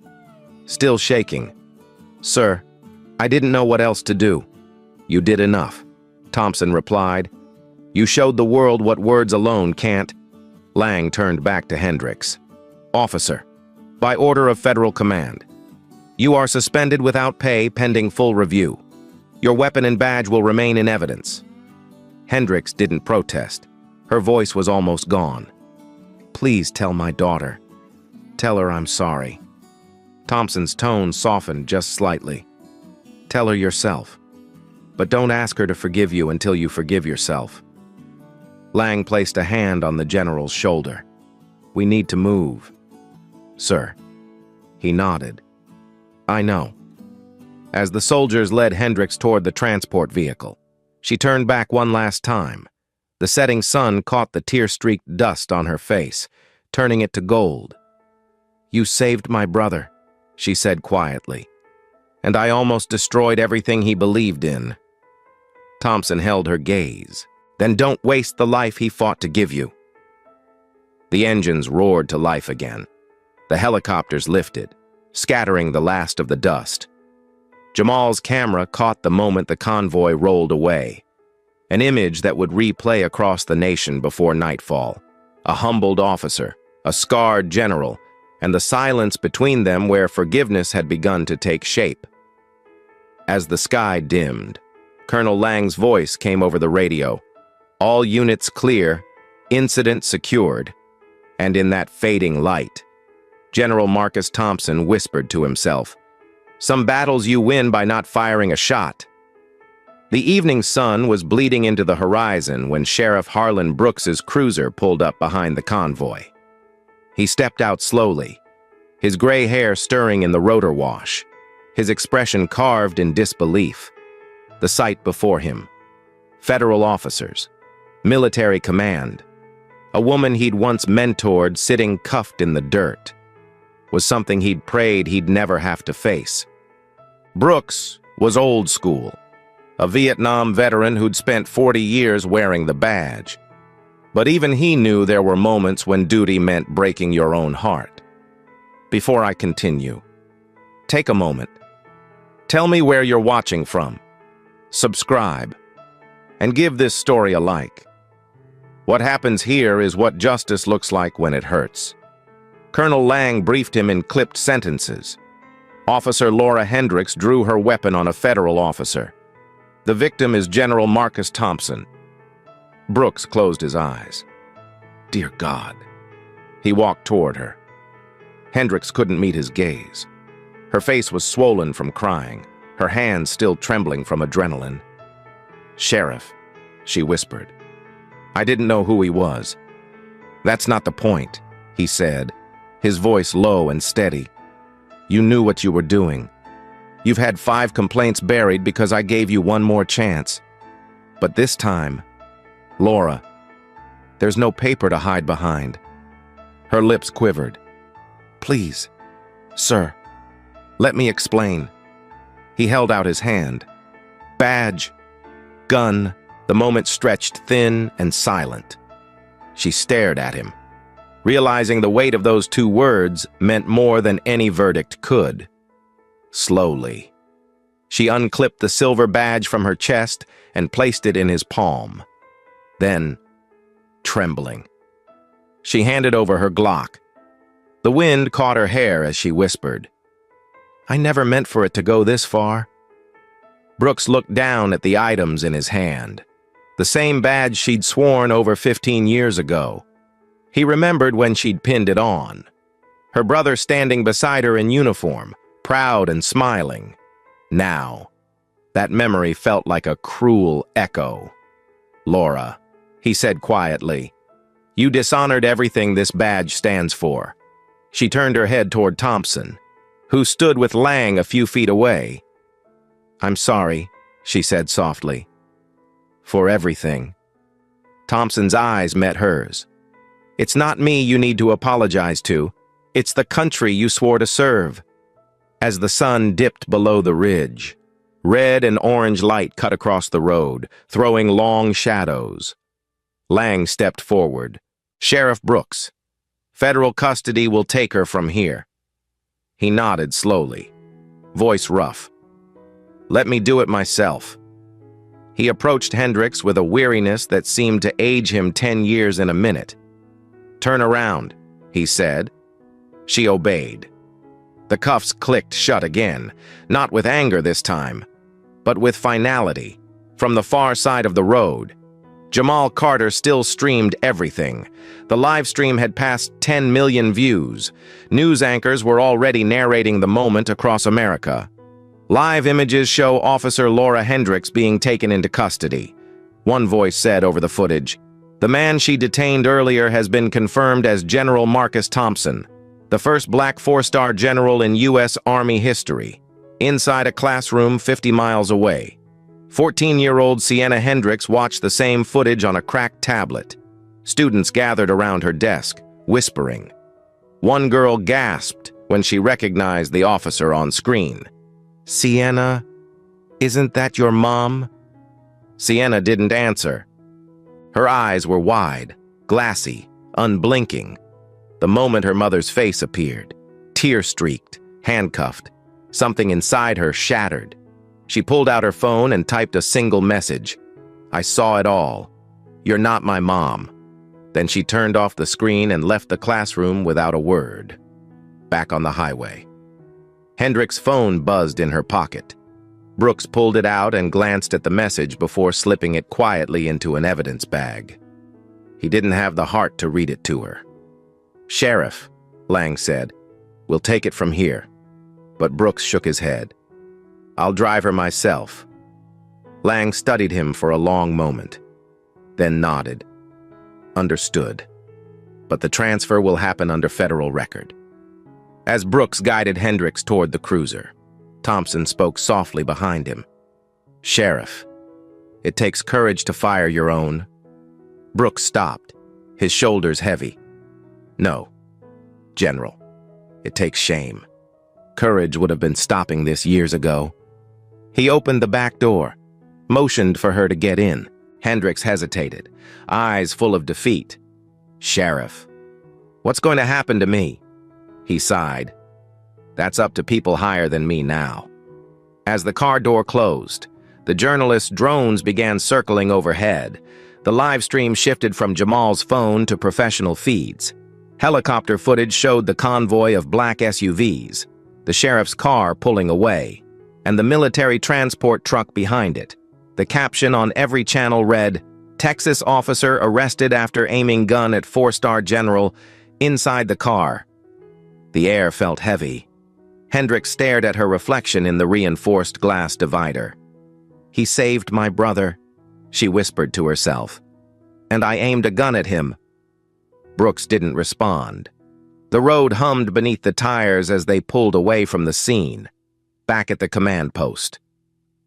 still shaking. Sir, I didn't know what else to do. You did enough, Thompson replied. You showed the world what words alone can't. Lang turned back to Hendricks. Officer, by order of Federal Command, you are suspended without pay pending full review. Your weapon and badge will remain in evidence. Hendricks didn't protest. Her voice was almost gone. Please tell my daughter. Tell her I'm sorry. Thompson's tone softened just slightly. Tell her yourself. But don't ask her to forgive you until you forgive yourself. Lang placed a hand on the general's shoulder. We need to move. Sir. He nodded. I know. As the soldiers led Hendricks toward the transport vehicle, she turned back one last time. The setting sun caught the tear-streaked dust on her face, turning it to gold. You saved my brother, she said quietly, and I almost destroyed everything he believed in. Thompson held her gaze. Then don't waste the life he fought to give you. The engines roared to life again. The helicopters lifted, scattering the last of the dust. Jamal's camera caught the moment the convoy rolled away, an image that would replay across the nation before nightfall. A humbled officer, a scarred general, and the silence between them where forgiveness had begun to take shape. As the sky dimmed, Colonel Lang's voice came over the radio. All units clear, incident secured, and in that fading light, General Marcus Thompson whispered to himself, Some battles you win by not firing a shot. The evening sun was bleeding into the horizon when Sheriff Harlan Brooks's cruiser pulled up behind the convoy. He stepped out slowly, his gray hair stirring in the rotor wash, his expression carved in disbelief. The sight before him, federal officers, military command, a woman he'd once mentored sitting cuffed in the dirt, was something he'd prayed he'd never have to face. Brooks was old school, a Vietnam veteran who'd spent 40 years wearing the badge. But even he knew there were moments when duty meant breaking your own heart. Before I continue, take a moment. Tell me where you're watching from. Subscribe, and give this story a like. What happens here is what justice looks like when it hurts. Colonel Lang briefed him in clipped sentences. Officer Laura Hendricks drew her weapon on a federal officer. The victim is General Marcus Thompson. Brooks closed his eyes. Dear God. He walked toward her. Hendricks couldn't meet his gaze. Her face was swollen from crying, her hands still trembling from adrenaline. Sheriff, she whispered. I didn't know who he was. That's not the point, he said, his voice low and steady. You knew what you were doing. You've had 5 complaints buried because I gave you one more chance. But this time, Laura, there's no paper to hide behind. Her lips quivered. Please, sir, Let me explain. He held out his hand. Badge. Gun. The moment stretched thin and silent. She stared at him, realizing the weight of those two words meant more than any verdict could. Slowly, she unclipped the silver badge from her chest and placed it in his palm. Then, trembling, she handed over her Glock. The wind caught her hair as she whispered, "I never meant for it to go this far." Brooks looked down at the items in his hand, the same badge she'd sworn over 15 years ago. He remembered when she'd pinned it on. Her brother standing beside her in uniform, proud and smiling. Now, that memory felt like a cruel echo. "Laura," he said quietly, "you dishonored everything this badge stands for." She turned her head toward Thompson, who stood with Lang a few feet away. "I'm sorry," she said softly. "For everything." Thompson's eyes met hers. "It's not me you need to apologize to. It's the country you swore to serve." As the sun dipped below the ridge, red and orange light cut across the road, throwing long shadows. Lang stepped forward. "Sheriff Brooks, federal custody will take her from here." He nodded slowly, voice rough. "Let me do it myself." He approached Hendricks with a weariness that seemed to age him 10 years in a minute. "Turn around," he said. She obeyed. The cuffs clicked shut again, not with anger this time, but with finality. From the far side of the road, Jamal Carter still streamed everything. The live stream had passed 10 million views. News anchors were already narrating the moment across America. Live images show Officer Laura Hendricks being taken into custody. One voice said over the footage, "The man she detained earlier has been confirmed as General Marcus Thompson, the first black four-star general in U.S. Army history." Inside a classroom 50 miles away, 14-year-old Sienna Hendricks watched the same footage on a cracked tablet. Students gathered around her desk, whispering. One girl gasped when she recognized the officer on screen. "Sienna, isn't that your mom?" Sienna didn't answer. Her eyes were wide, glassy, unblinking. The moment her mother's face appeared, tear-streaked, handcuffed, something inside her shattered. She pulled out her phone and typed a single message. "I saw it all. You're not my mom." Then she turned off the screen and left the classroom without a word. Back on the highway, Hendricks' phone buzzed in her pocket. Brooks pulled it out and glanced at the message before slipping it quietly into an evidence bag. He didn't have the heart to read it to her. "Sheriff," Lang said, "we'll take it from here." But Brooks shook his head. "I'll drive her myself." Lang studied him for a long moment, then nodded. "Understood. But the transfer will happen under federal record." As Brooks guided Hendricks toward the cruiser, Thompson spoke softly behind him. "Sheriff, it takes courage to fire your own." Brooks stopped, his shoulders heavy. "No, General, it takes shame. Courage would have been stopping this years ago." He opened the back door, motioned for her to get in. Hendricks hesitated, eyes full of defeat. "Sheriff, what's going to happen to me?" He sighed. "That's up to people higher than me now." As the car door closed, the journalist's drones began circling overhead. The live stream shifted from Jamal's phone to professional feeds. Helicopter footage showed the convoy of black SUVs, the sheriff's car pulling away, and the military transport truck behind it. The caption on every channel read, "Texas officer arrested after aiming gun at four-star general inside the car." The air felt heavy. Hendricks stared at her reflection in the reinforced glass divider. "He saved my brother," she whispered to herself. "And I aimed a gun at him." Brooks didn't respond. The road hummed beneath the tires as they pulled away from the scene. Back at the command post,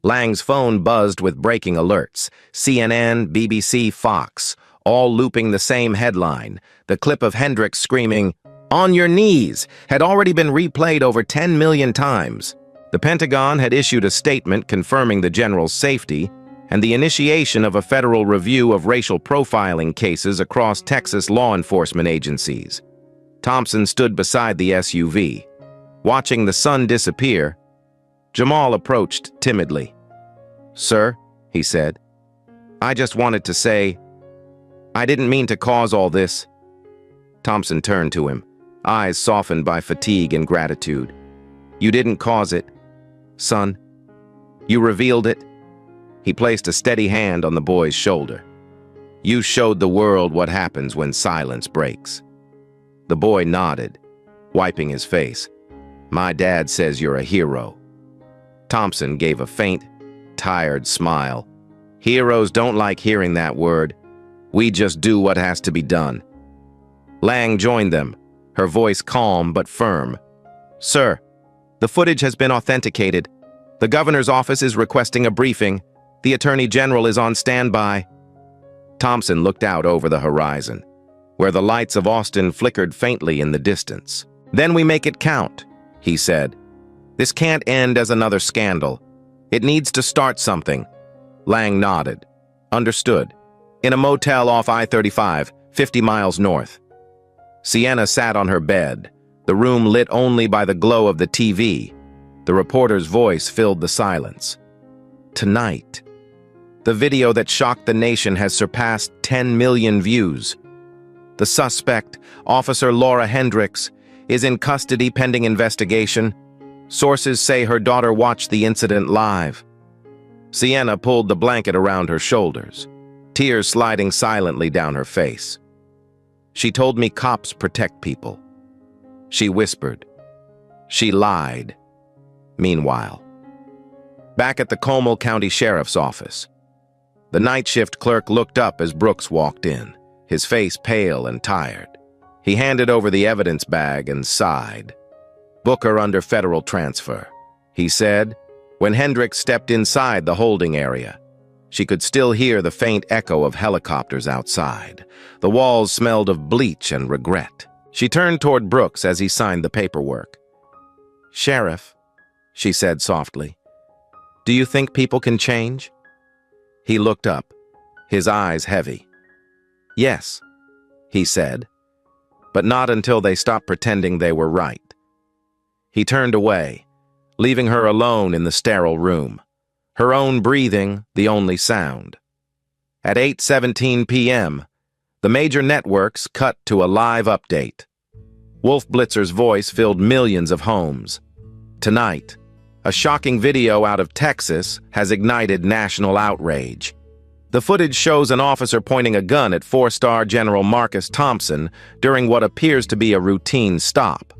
Lang's phone buzzed with breaking alerts. CNN, BBC, Fox, all looping the same headline, the clip of Hendricks screaming, "On your knees," had already been replayed over 10 million times. The Pentagon had issued a statement confirming the general's safety and the initiation of a federal review of racial profiling cases across Texas law enforcement agencies. Thompson stood beside the SUV. Watching the sun disappear, Jamal approached timidly. "Sir," he said, "I just wanted to say, I didn't mean to cause all this." Thompson turned to him, eyes softened by fatigue and gratitude. "You didn't cause it, son. You revealed it." He placed a steady hand on the boy's shoulder. "You showed the world what happens when silence breaks." The boy nodded, wiping his face. "My dad says you're a hero." Thompson gave a faint, tired smile. "Heroes don't like hearing that word. We just do what has to be done." Lang joined them, her voice calm but firm. "Sir, the footage has been authenticated. The governor's office is requesting a briefing. The Attorney General is on standby." Thompson looked out over the horizon, where the lights of Austin flickered faintly in the distance. "Then we make it count," he said. "This can't end as another scandal. It needs to start something." Lang nodded. "Understood." In a motel off I-35, 50 miles north. Sienna sat on her bed, the room lit only by the glow of the TV. The reporter's voice filled the silence. "Tonight, the video that shocked the nation has surpassed 10 million views. The suspect, Officer Laura Hendricks, is in custody pending investigation. Sources say her daughter watched the incident live." Sienna pulled the blanket around her shoulders, tears sliding silently down her face. "She told me cops protect people." She whispered. "She lied." Meanwhile, back at the Comal County Sheriff's Office, the night shift clerk looked up as Brooks walked in, his face pale and tired. He handed over the evidence bag and sighed. "Book her under federal transfer," he said. When Hendricks stepped inside the holding area, she could still hear the faint echo of helicopters outside. The walls smelled of bleach and regret. She turned toward Brooks as he signed the paperwork. "Sheriff," she said softly, "do you think people can change?" He looked up, his eyes heavy. "Yes," he said, "but not until they stop pretending they were right." He turned away, leaving her alone in the sterile room, her own breathing the only sound. At 8:17 p.m., the major networks cut to a live update. Wolf Blitzer's voice filled millions of homes. Tonight, a shocking video out of Texas has ignited national outrage. The footage shows an officer pointing a gun at four-star General Marcus Thompson during what appears to be a routine stop.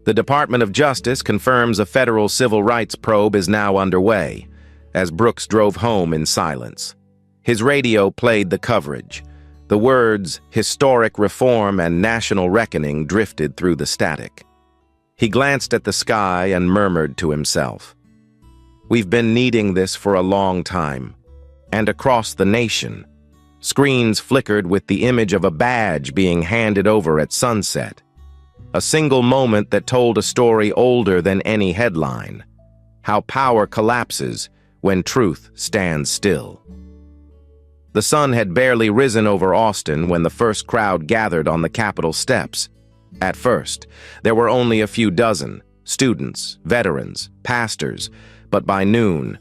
The Department of Justice confirms a federal civil rights probe is now underway, as Brooks drove home in silence. His radio played the coverage. The words, "historic reform" and "national reckoning" drifted through the static. He glanced at the sky and murmured to himself, "We've been needing this for a long time." And across the nation, screens flickered with the image of a badge being handed over at sunset. A single moment that told a story older than any headline. How power collapses when truth stands still. The sun had barely risen over Austin when the first crowd gathered on the Capitol steps. At first, there were only a few dozen, students, veterans, pastors, but by noon,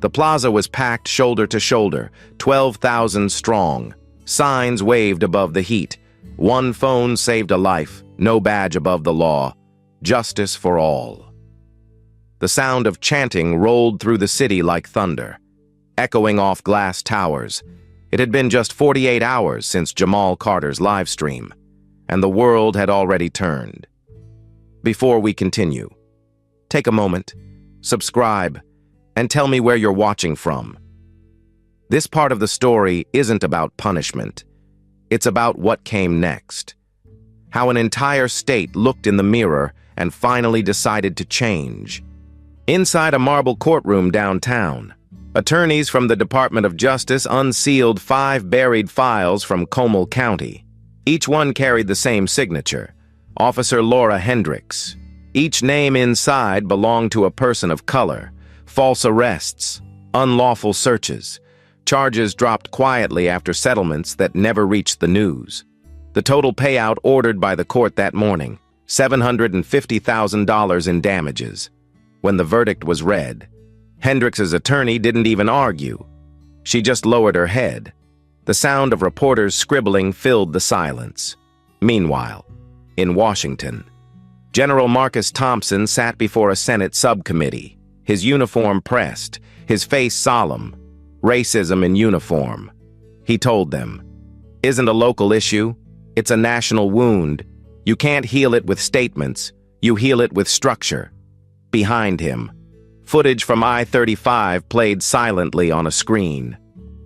the plaza was packed shoulder to shoulder, 12,000 strong. Signs waved above the heat. One phone saved a life, no badge above the law. Justice for all. The sound of chanting rolled through the city like thunder, echoing off glass towers. It had been just 48 hours since Jamal Carter's live stream, and the world had already turned. Before we continue, take a moment, subscribe, and tell me where you're watching from. This part of the story isn't about punishment. It's about what came next. How an entire state looked in the mirror and finally decided to change. Inside a marble courtroom downtown, attorneys from the Department of Justice unsealed 5 buried files from Comal County. Each one carried the same signature, Officer Laura Hendricks. Each name inside belonged to a person of color. False arrests, unlawful searches, charges dropped quietly after settlements that never reached the news. The total payout ordered by the court that morning, $750,000 in damages. When the verdict was read, Hendricks's attorney didn't even argue. She just lowered her head. The sound of reporters scribbling filled the silence. Meanwhile, in Washington, General Marcus Thompson sat before a Senate subcommittee, his uniform pressed, his face solemn. Racism in uniform. He told them, "Isn't a local issue. It's a national wound. You can't heal it with statements. You heal it with structure." Behind him, footage from I-35 played silently on a screen.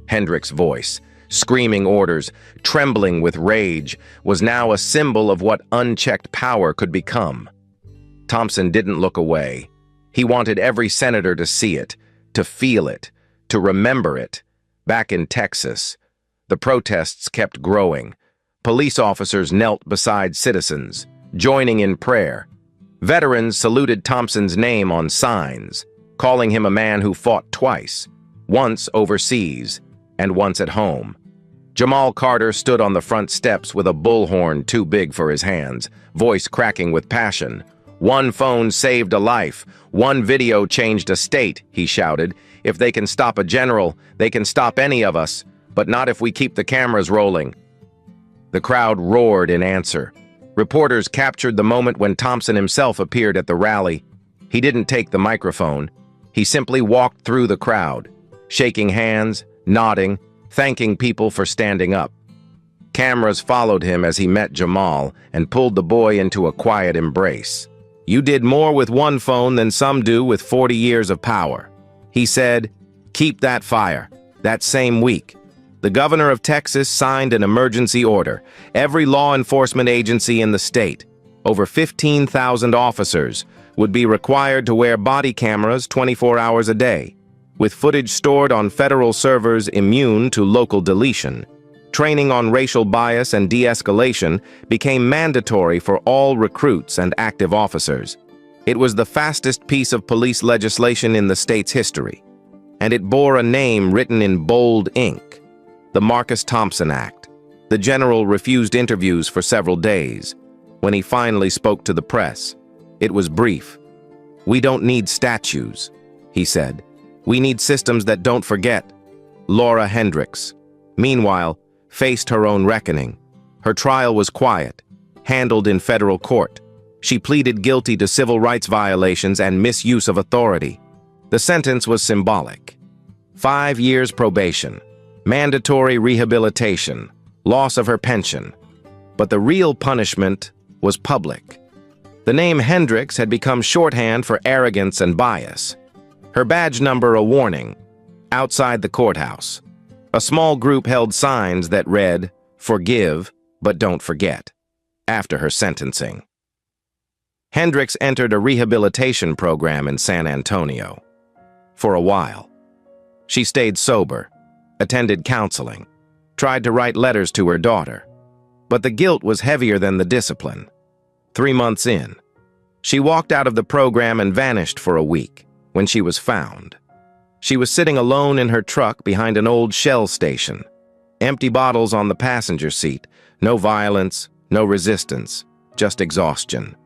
Hendricks' voice, screaming orders, trembling with rage, was now a symbol of what unchecked power could become. Thompson didn't look away. He wanted every senator to see it, to feel it, to remember it. Back in Texas, the protests kept growing. Police officers knelt beside citizens, joining in prayer. Veterans saluted Thompson's name on signs, calling him a man who fought twice, once overseas and once at home. Jamal Carter stood on the front steps with a bullhorn too big for his hands, voice cracking with passion. "One phone saved a life. One video changed a state," he shouted. "If they can stop a general, they can stop any of us, but not if we keep the cameras rolling." The crowd roared in answer. Reporters captured the moment when Thompson himself appeared at the rally. He didn't take the microphone. He simply walked through the crowd, shaking hands, nodding, thanking people for standing up. Cameras followed him as he met Jamal and pulled the boy into a quiet embrace. "You did more with one phone than some do with 40 years of power." He said, "Keep that fire." That same week, the governor of Texas signed an emergency order. Every law enforcement agency in the state, over 15,000 officers, would be required to wear body cameras 24 hours a day, with footage stored on federal servers immune to local deletion. Training on racial bias and de-escalation became mandatory for all recruits and active officers. It was the fastest piece of police legislation in the state's history, and it bore a name written in bold ink: the Marcus Thompson Act. The general refused interviews for several days. When he finally spoke to the press, it was brief. "We don't need statues," he said. "We need systems that don't forget." Laura Hendricks, meanwhile, faced her own reckoning. Her trial was quiet, handled in federal court. She pleaded guilty to civil rights violations and misuse of authority. The sentence was symbolic. 5 years probation, mandatory rehabilitation, loss of her pension. But the real punishment was public. The name Hendricks had become shorthand for arrogance and bias. Her badge number a warning. Outside the courthouse, a small group held signs that read, "Forgive, but don't forget," after her sentencing. Hendricks entered a rehabilitation program in San Antonio. For a while, she stayed sober, attended counseling, tried to write letters to her daughter. But the guilt was heavier than the discipline. 3 months in, she walked out of the program and vanished for a week. When she was found, she was sitting alone in her truck behind an old Shell station. Empty bottles on the passenger seat. No violence, no resistance, just exhaustion.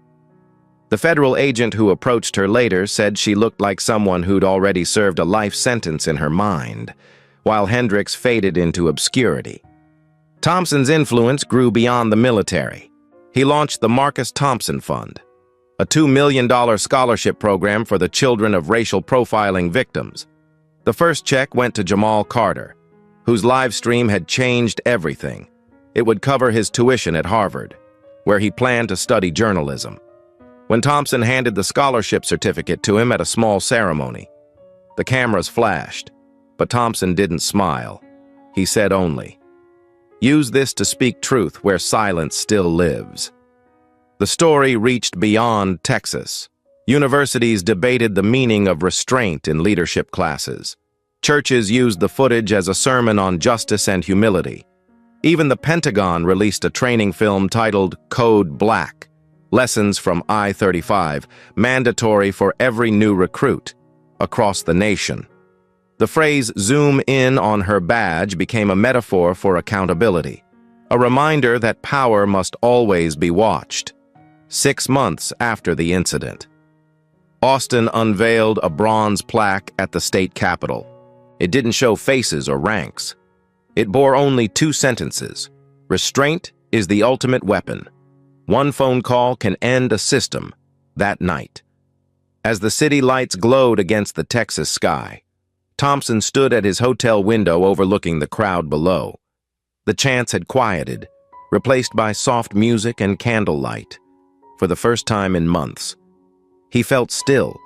The federal agent who approached her later said she looked like someone who'd already served a life sentence in her mind, while Hendricks faded into obscurity. Thompson's influence grew beyond the military. He launched the Marcus Thompson Fund, a $2 million scholarship program for the children of racial profiling victims. The first check went to Jamal Carter, whose live stream had changed everything. It would cover his tuition at Harvard, where he planned to study journalism. When Thompson handed the scholarship certificate to him at a small ceremony, the cameras flashed, but Thompson didn't smile. He said only, "Use this to speak truth where silence still lives." The story reached beyond Texas. Universities debated the meaning of restraint in leadership classes. Churches used the footage as a sermon on justice and humility. Even the Pentagon released a training film titled Code Black, Lessons from I-35, mandatory for every new recruit across the nation. The phrase "zoom in on her badge" became a metaphor for accountability, a reminder that power must always be watched. 6 months after the incident, Austin unveiled a bronze plaque at the state capitol. It didn't show faces or ranks. It bore only 2 sentences. Restraint is the ultimate weapon. One phone call can end a system that night. As the city lights glowed against the Texas sky, Thompson stood at his hotel window overlooking the crowd below. The chants had quieted, replaced by soft music and candlelight. For the first time in months, he felt still.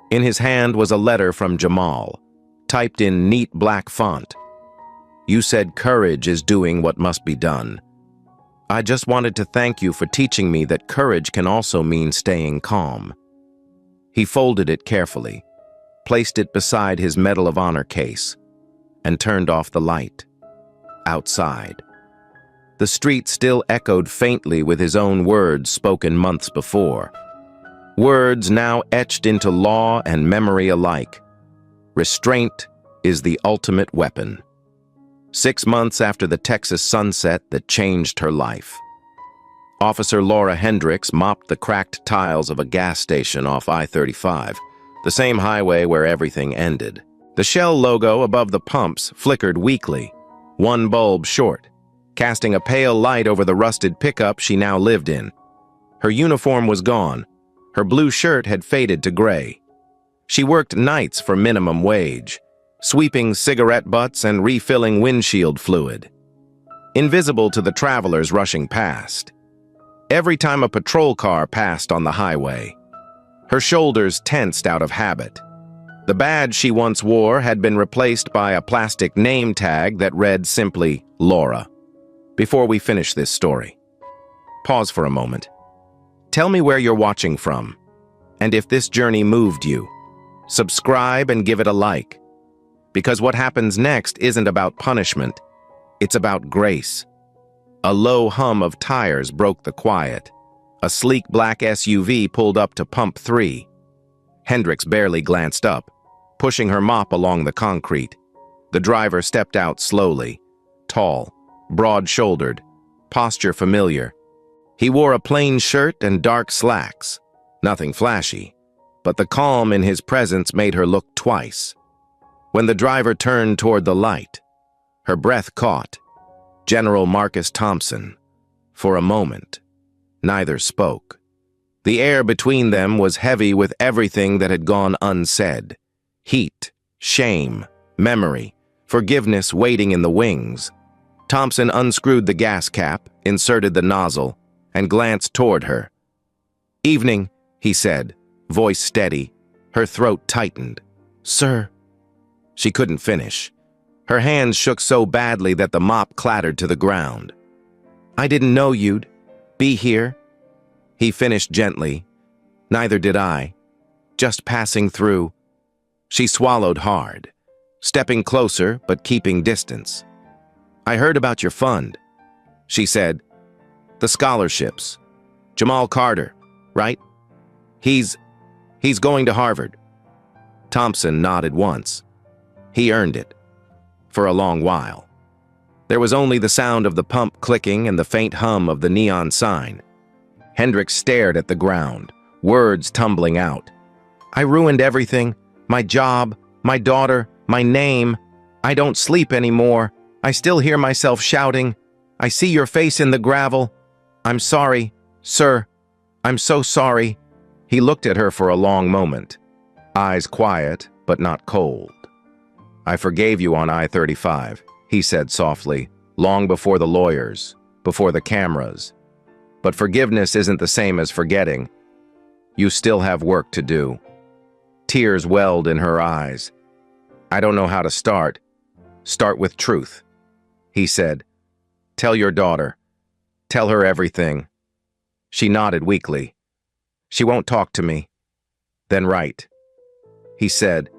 In his hand was a letter from Jamal, typed in neat black font. "You said courage is doing what must be done. I just wanted to thank you for teaching me that courage can also mean staying calm." He folded it carefully, placed it beside his Medal of Honor case, and turned off the light. Outside, the street still echoed faintly with his own words spoken months before. Words now etched into law and memory alike. Restraint is the ultimate weapon. 6 months after the Texas sunset that changed her life, Officer Laura Hendricks mopped the cracked tiles of a gas station off I-35, the same highway where everything ended. The Shell logo above the pumps flickered weakly, one bulb short, casting a pale light over the rusted pickup she now lived in. Her uniform was gone. Her blue shirt had faded to gray. She worked nights for minimum wage, sweeping cigarette butts and refilling windshield fluid, invisible to the travelers rushing past. Every time a patrol car passed on the highway, her shoulders tensed out of habit. The badge she once wore had been replaced by a plastic name tag that read simply Laura. Before we finish this story, pause for a moment. Tell me where you're watching from, and if this journey moved you. Subscribe and give it a like, because what happens next isn't about punishment, it's about grace. A low hum of tires broke the quiet. A sleek black SUV pulled up to pump 3. Hendricks barely glanced up, pushing her mop along the concrete. The driver stepped out slowly, tall, broad-shouldered, posture familiar. He wore a plain shirt and dark slacks, nothing flashy, but the calm in his presence made her look twice. When the driver turned toward the light, her breath caught. General Marcus Thompson. For a moment, neither spoke. The air between them was heavy with everything that had gone unsaid. Heat, shame, memory, forgiveness waiting in the wings. Thompson unscrewed the gas cap, inserted the nozzle, and glanced toward her. "Evening," he said, voice steady. Her throat tightened. "Sir." She couldn't finish. Her hands shook so badly that the mop clattered to the ground. "I didn't know you'd be here." He finished gently. "Neither did I. Just passing through." She swallowed hard, stepping closer but keeping distance. "I heard about your fund," she said. "The scholarships. Jamal Carter, right? He's going to Harvard." Thompson nodded once. He earned it. For a long while. There was only the sound of the pump clicking and the faint hum of the neon sign. Hendricks stared at the ground, words tumbling out. "I ruined everything. My job, my daughter, my name. I don't sleep anymore. I still hear myself shouting. I see your face in the gravel. I'm sorry, sir. I'm so sorry." He looked at her for a long moment, eyes quiet but not cold. "I forgave you on I-35, he said softly, long before the lawyers, before the cameras. But forgiveness isn't the same as forgetting. You still have work to do." Tears welled in her eyes. "I don't know how to start. Start with truth," he said. "Tell your daughter. Tell her everything." She nodded weakly. "She won't talk to me." "Then write," he said.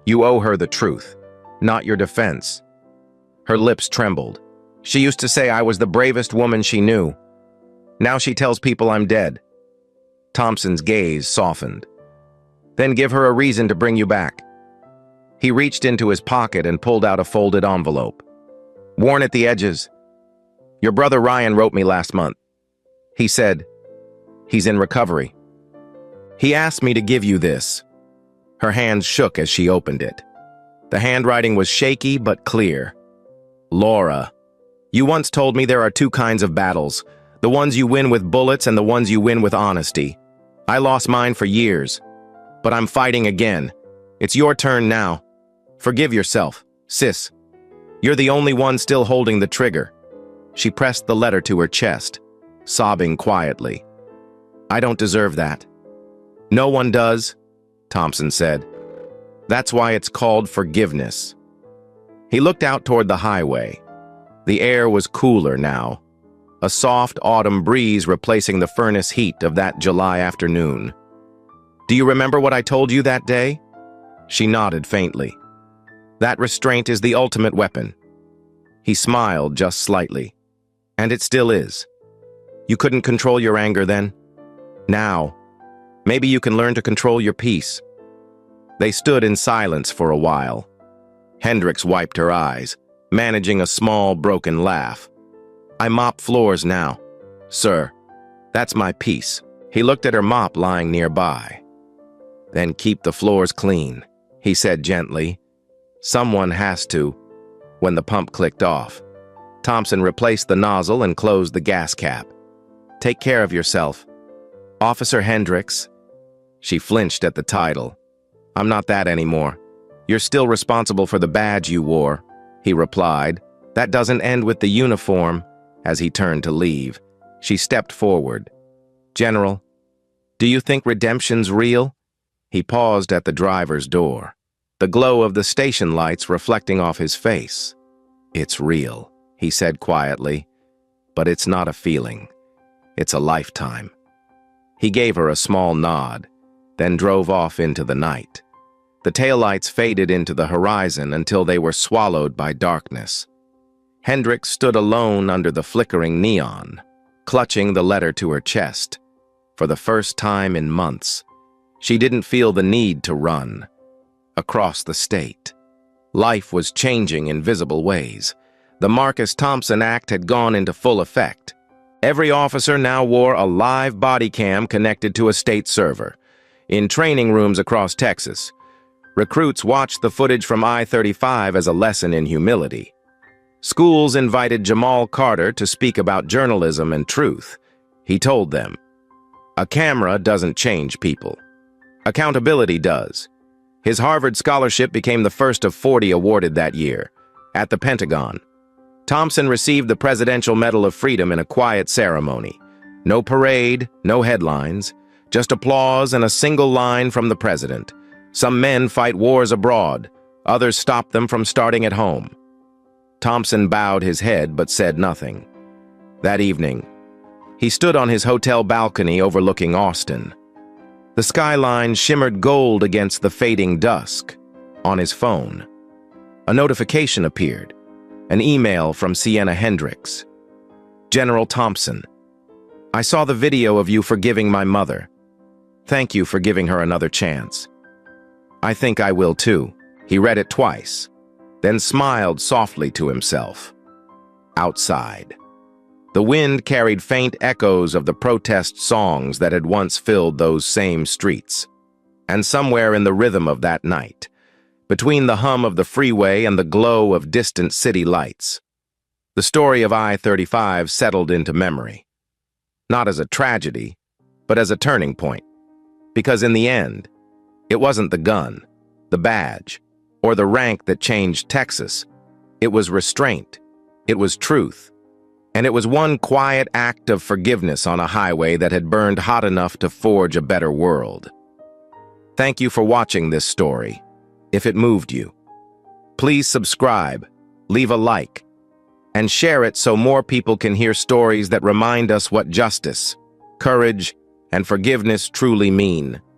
"You owe her the truth, not your defense." Her lips trembled. She used to say I was the bravest woman she knew. Now she tells people I'm dead. Thompson's gaze softened. Then give her a reason to bring you back. He reached into his pocket and pulled out a folded envelope. Worn at the edges. Your brother Ryan wrote me last month. He said, he's in recovery. He asked me to give you this. Her hands shook as she opened it. The handwriting was shaky but clear. Laura, you once told me there are two kinds of battles, the ones you win with bullets and the ones you win with honesty. I lost mine for years, but I'm fighting again. It's your turn now. Forgive yourself, sis. You're the only one still holding the trigger. She pressed the letter to her chest, sobbing quietly. I don't deserve that. No one does, Thompson said. That's why it's called forgiveness. He looked out toward the highway. The air was cooler now, a soft autumn breeze replacing the furnace heat of that July afternoon. Do you remember what I told you that day? She nodded faintly. That restraint is the ultimate weapon. He smiled just slightly. And it still is. You couldn't control your anger then? Now, maybe you can learn to control your peace. They stood in silence for a while. Hendricks wiped her eyes, managing a small, broken laugh. I mop floors now, sir. That's my peace. He looked at her mop lying nearby. Then keep the floors clean, he said gently. Someone has to. When the pump clicked off, Thompson replaced the nozzle and closed the gas cap. Take care of yourself. Officer Hendricks. She flinched at the title. I'm not that anymore. You're still responsible for the badge you wore, he replied. That doesn't end with the uniform. As he turned to leave, she stepped forward. General, do you think redemption's real? He paused at the driver's door, the glow of the station lights reflecting off his face. It's real, he said quietly, but it's not a feeling. It's a lifetime. He gave her a small nod, then drove off into the night. The taillights faded into the horizon until they were swallowed by darkness. Hendricks stood alone under the flickering neon, clutching the letter to her chest. For the first time in months, she didn't feel the need to run. Across the state, life was changing in visible ways. The Marcus Thompson Act had gone into full effect. Every officer now wore a live body cam connected to a state server. In training rooms across Texas, recruits watched the footage from I-35 as a lesson in humility. Schools invited Jamal Carter to speak about journalism and truth. He told them, a camera doesn't change people. Accountability does. His Harvard scholarship became the first of 40 awarded that year. At the Pentagon, Thompson received the Presidential Medal of Freedom in a quiet ceremony. No parade, no headlines, just applause and a single line from the president. Some men fight wars abroad, others stop them from starting at home. Thompson bowed his head but said nothing. That evening, he stood on his hotel balcony overlooking Austin. The skyline shimmered gold against the fading dusk. On his phone, a notification appeared, an email from Sienna Hendricks. General Thompson, I saw the video of you forgiving my mother. Thank you for giving her another chance. I think I will too. He read it twice, then smiled softly to himself. Outside, the wind carried faint echoes of the protest songs that had once filled those same streets. And somewhere in the rhythm of that night, between the hum of the freeway and the glow of distant city lights, the story of I-35 settled into memory. Not as a tragedy, but as a turning point. Because in the end, it wasn't the gun, the badge, or the rank that changed Texas. It was restraint. It was truth. And it was one quiet act of forgiveness on a highway that had burned hot enough to forge a better world. Thank you for watching this story. If it moved you, please subscribe, leave a like, and share it so more people can hear stories that remind us what justice, courage, and forgiveness truly mean.